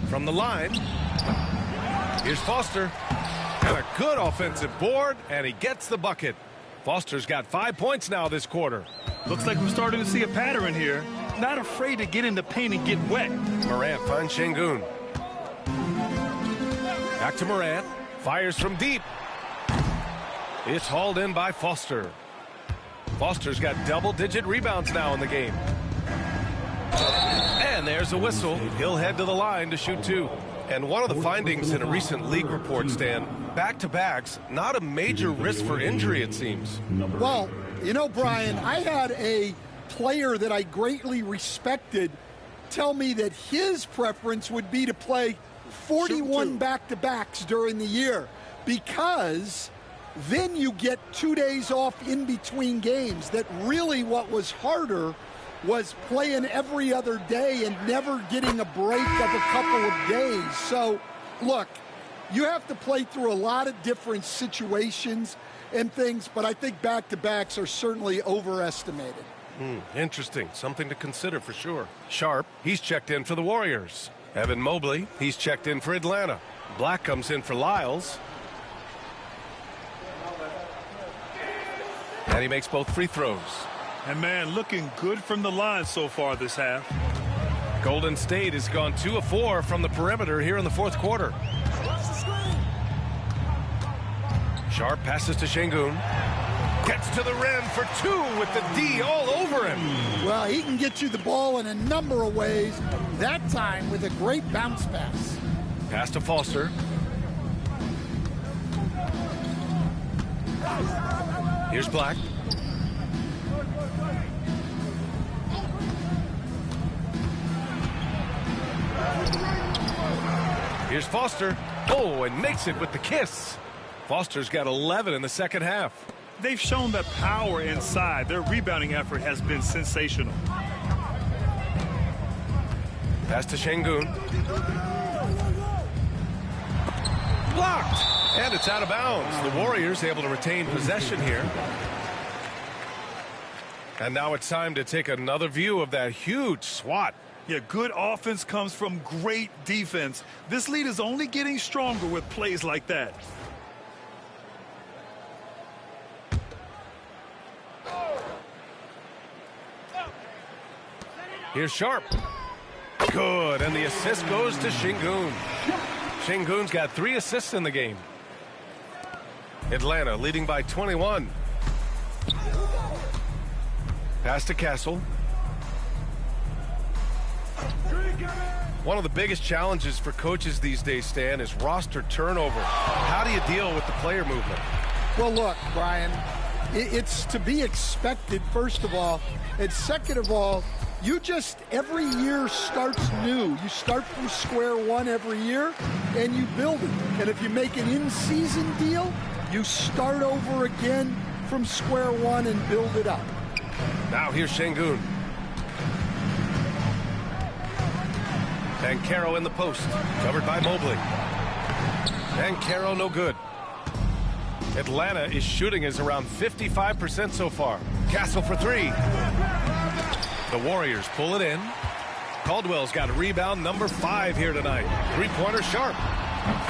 From the line, here's Foster. And a good offensive board, and he gets the bucket. Foster's got 5 points now this quarter. Looks like we're starting to see a pattern here. Not afraid to get in the paint and get wet. Morant finds Şengün. Back to Morant. Fires from deep. It's hauled in by Foster. Foster's got double-digit rebounds now in the game. And there's a whistle. He'll head to the line to shoot 2. And one of the findings in a recent league report, Stan, back-to-backs, not a major risk for injury, it seems. Well, you know, Brian, I had a player that I greatly respected tell me that his preference would be to play 41 back-to-backs during the year, because then you get 2 days off in between games. That really what was harder was playing every other day and never getting a break of a couple of days. So, look, you have to play through a lot of different situations and things, but I think back-to-backs are certainly overestimated. Interesting. Something to consider for sure. Sharp, he's checked in for the Warriors. Evan Mobley, he's checked in for Atlanta. Black comes in for Lyles. And he makes both free throws. And, man, looking good from the line so far this half. Golden State has gone 2 of 4 from the perimeter here in the fourth quarter. Sharp passes to Şengün. Gets to the rim for 2 with the D all over him. Well, he can get you the ball in a number of ways, that time with a great bounce pass. Pass to Foster. Here's Black. Here's Foster. Oh, and makes it with the kiss. Foster's got 11 in the second half. They've shown that power inside. Their rebounding effort has been sensational. Pass to Şengün. Blocked. And it's out of bounds. The Warriors able to retain possession here. And now it's time to take another view of that huge swat. Yeah, good offense comes from great defense. This lead is only getting stronger with plays like that. Here's Sharp. Good, and the assist goes to Şengün. Şengün's got 3 assists in the game. Atlanta leading by 21. Pass to Castle. One of the biggest challenges for coaches these days, Stan, is roster turnover. How do you deal with the player movement? Well, look, Brian, it's to be expected, first of all. And second of all, you just, every year starts new. You start from square one every year, and you build it. And if you make an in-season deal, you start over again from square one and build it up. Now here's Şengün. And Caro in the post, covered by Mobley. And Caro no good. Atlanta is shooting is around 55% so far. Castle for 3. The Warriors pull it in. Caldwell's got rebound number 5 here tonight. Three-pointer Sharp.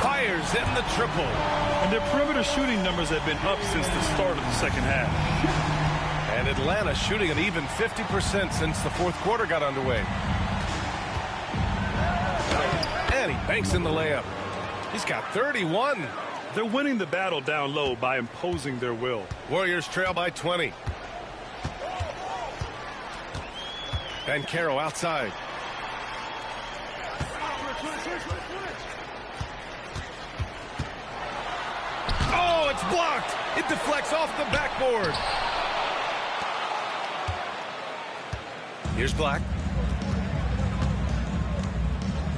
Fires in the triple. And their perimeter shooting numbers have been up since the start of the second half. And Atlanta shooting an even 50% since the fourth quarter got underway. And he banks in the layup. He's got 31. They're winning the battle down low by imposing their will. Warriors trail by 20. And Caro outside. Oh, it's blocked. It deflects off the backboard. Here's Black.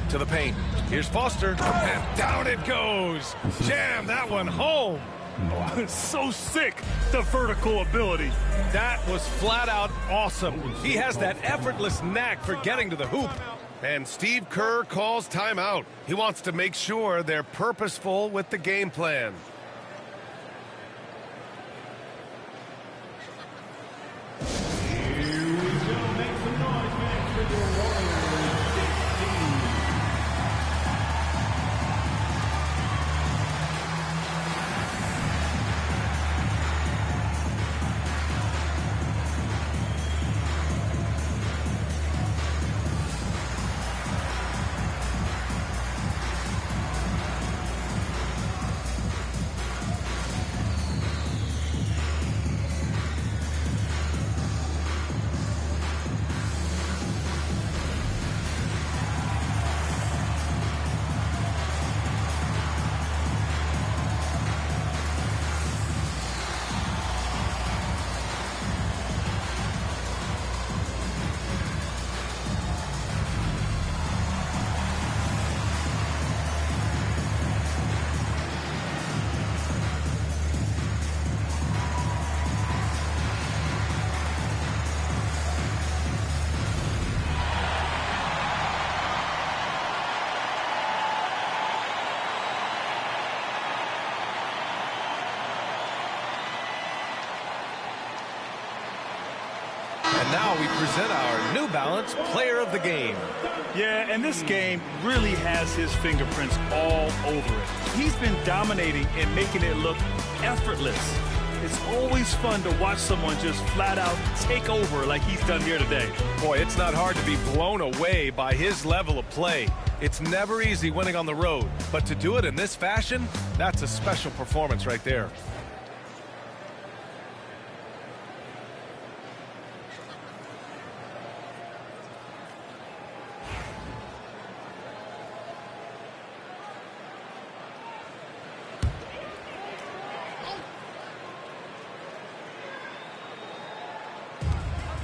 To the paint. Here's Foster. And down it goes. Jam that one home. So sick, the vertical ability. That was flat out awesome. He has that effortless knack for getting to the hoop. And Steve Kerr calls timeout. He wants to make sure they're purposeful with the game plan. now we present our New Balance Player of the Game. Yeah, and this game really has his fingerprints all over it. He's been dominating and making it look effortless. It's always fun to watch someone just flat out take over like he's done here today. Boy, it's not hard to be blown away by his level of play. It's never easy winning on the road, but to do it in this fashion, that's a special performance right there.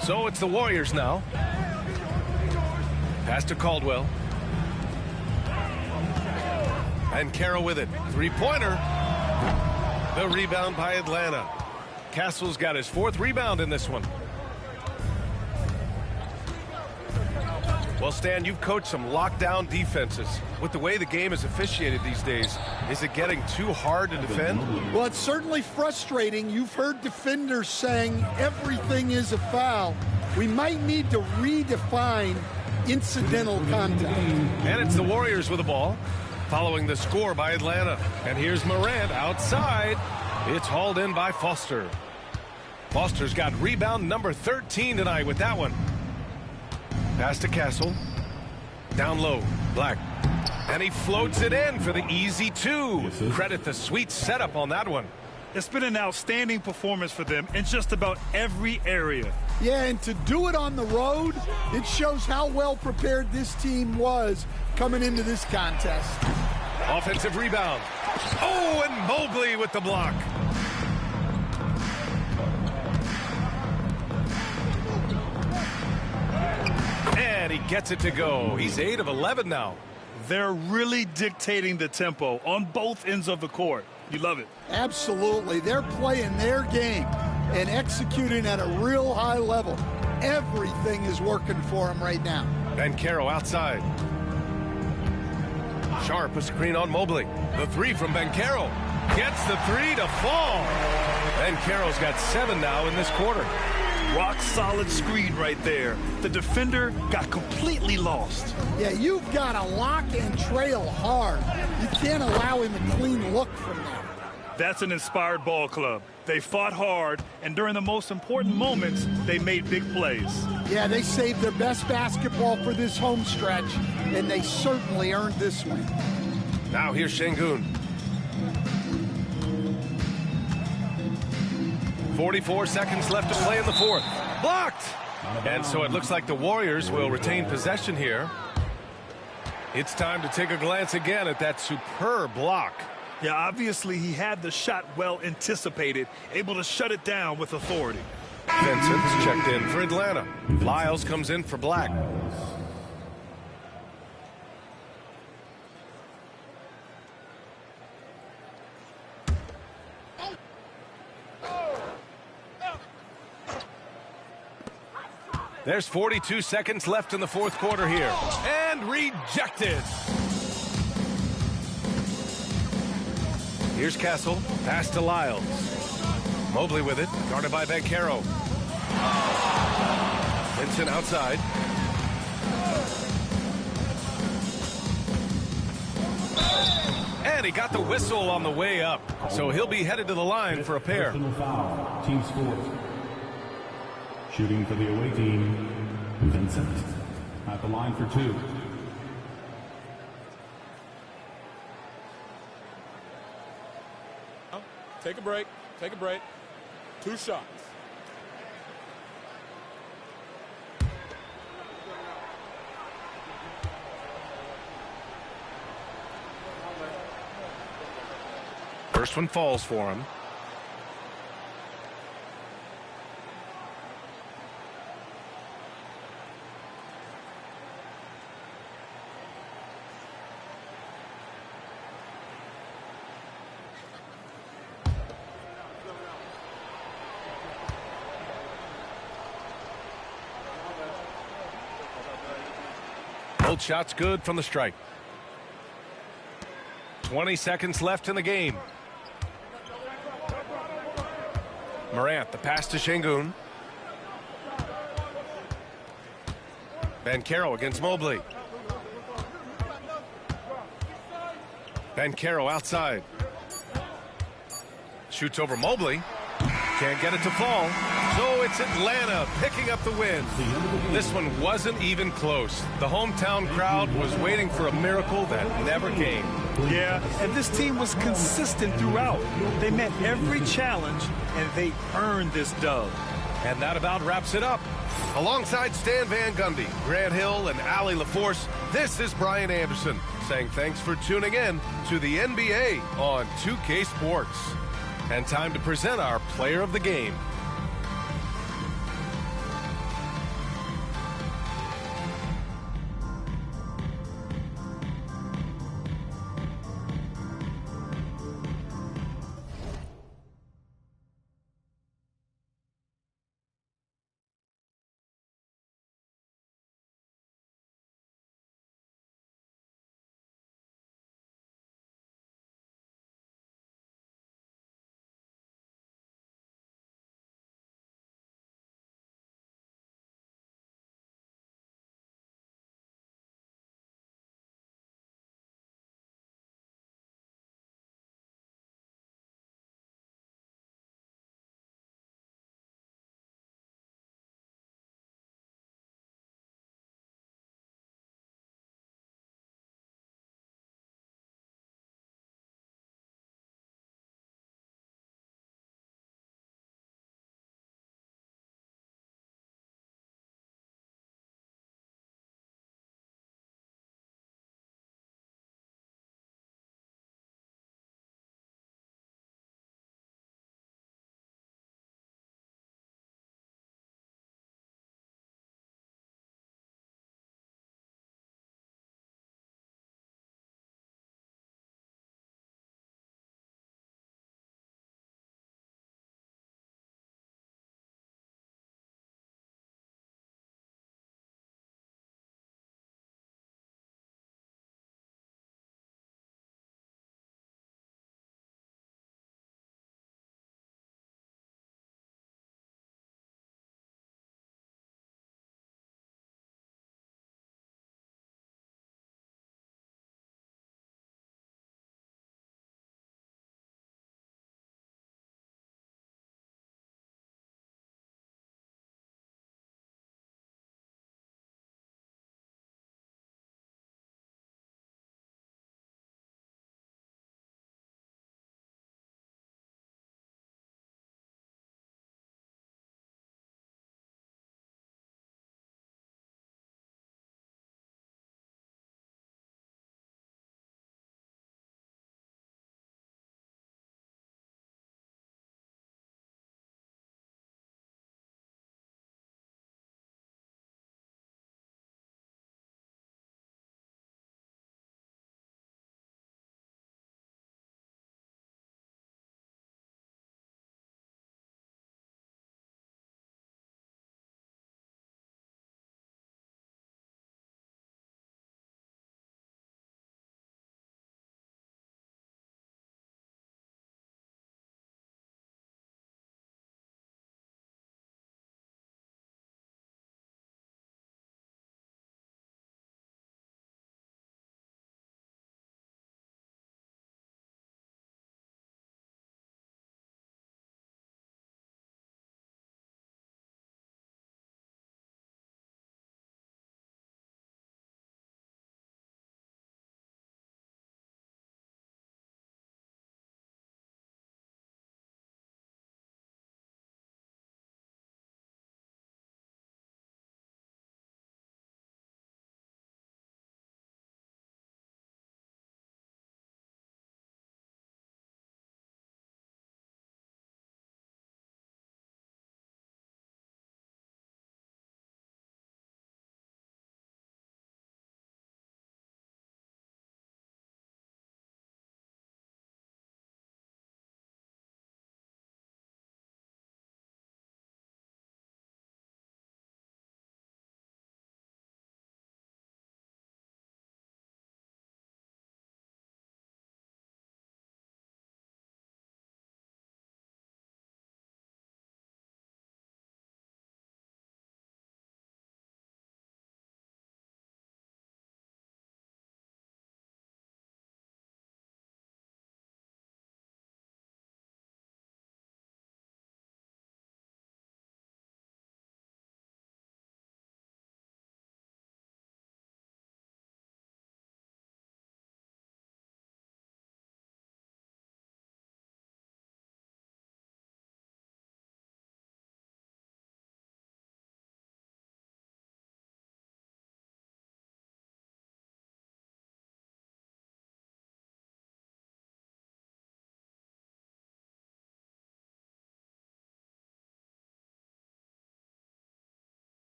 So it's the Warriors now. Pass to Caldwell. And Carroll with it. Three-pointer. The rebound by Atlanta. Castle's got his 4th rebound in this one. Well, Stan, you've coached some lockdown defenses. With the way the game is officiated these days, is it getting too hard to defend? Well, it's certainly frustrating. You've heard defenders saying everything is a foul. We might need to redefine incidental contact. And it's the Warriors with the ball, following the score by Atlanta. And here's Morant outside. It's hauled in by Foster. Foster's got rebound number 13 tonight with that one. Pass to Castle. Down low. Black. And he floats it in for the easy 2. Credit the sweet setup on that one. It's been an outstanding performance for them in just about every area. Yeah, and to do it on the road, it shows how well prepared this team was coming into this contest. Offensive rebound. Oh, and Mobley with the block. And he gets it to go. He's 8 of 11 now. They're really dictating the tempo on both ends of the court. You love it. Absolutely. They're playing their game and executing at a real high level. Everything is working for them right now. And Carroll outside. Sharp a screen on Mobley. The 3 from Carroll. Gets the 3 to fall. Carroll's got 7 now in this quarter. Rock solid screen right there. The defender got completely lost. Yeah, you've got to lock and trail hard. You can't allow him a clean look from there. That's an inspired ball club. They fought hard, and during the most important moments, they made big plays. Yeah, they saved their best basketball for this home stretch, and they certainly earned this one. Now here's Şengün. 44 seconds left to play in the 4th. Blocked! And so it looks like the Warriors will retain possession here. It's time to take a glance again at that superb block. Yeah, obviously he had the shot well anticipated, able to shut it down with authority. Vincent's checked in for Atlanta. Lyles comes in for Black. There's 42 seconds left in the 4th quarter here. And rejected. Here's Castle. Pass to Lyles. Mobley with it. Guarded by Banchero. Vincent outside. And he got the whistle on the way up. So he'll be headed to the line for a pair. Foul. Team sports. Shooting for the away team, Vincent. At the line for 2. Take a break. Take a break. 2 shots. First one falls for him. Both shots good from the strike. 20 seconds left in the game. Morant, the pass to Şengün. Banchero against Mobley. Banchero outside. Shoots over Mobley. Can't get it to fall. So it's Atlanta picking up the win. This one wasn't even close. The hometown crowd was waiting for a miracle that never came. Yeah, and this team was consistent throughout. They met every challenge, and they earned this dub. And that about wraps it up. Alongside Stan Van Gundy, Grant Hill, and Allie LaForce, this is Brian Anderson saying thanks for tuning in to the NBA on 2K Sports. And time to present our player of the game.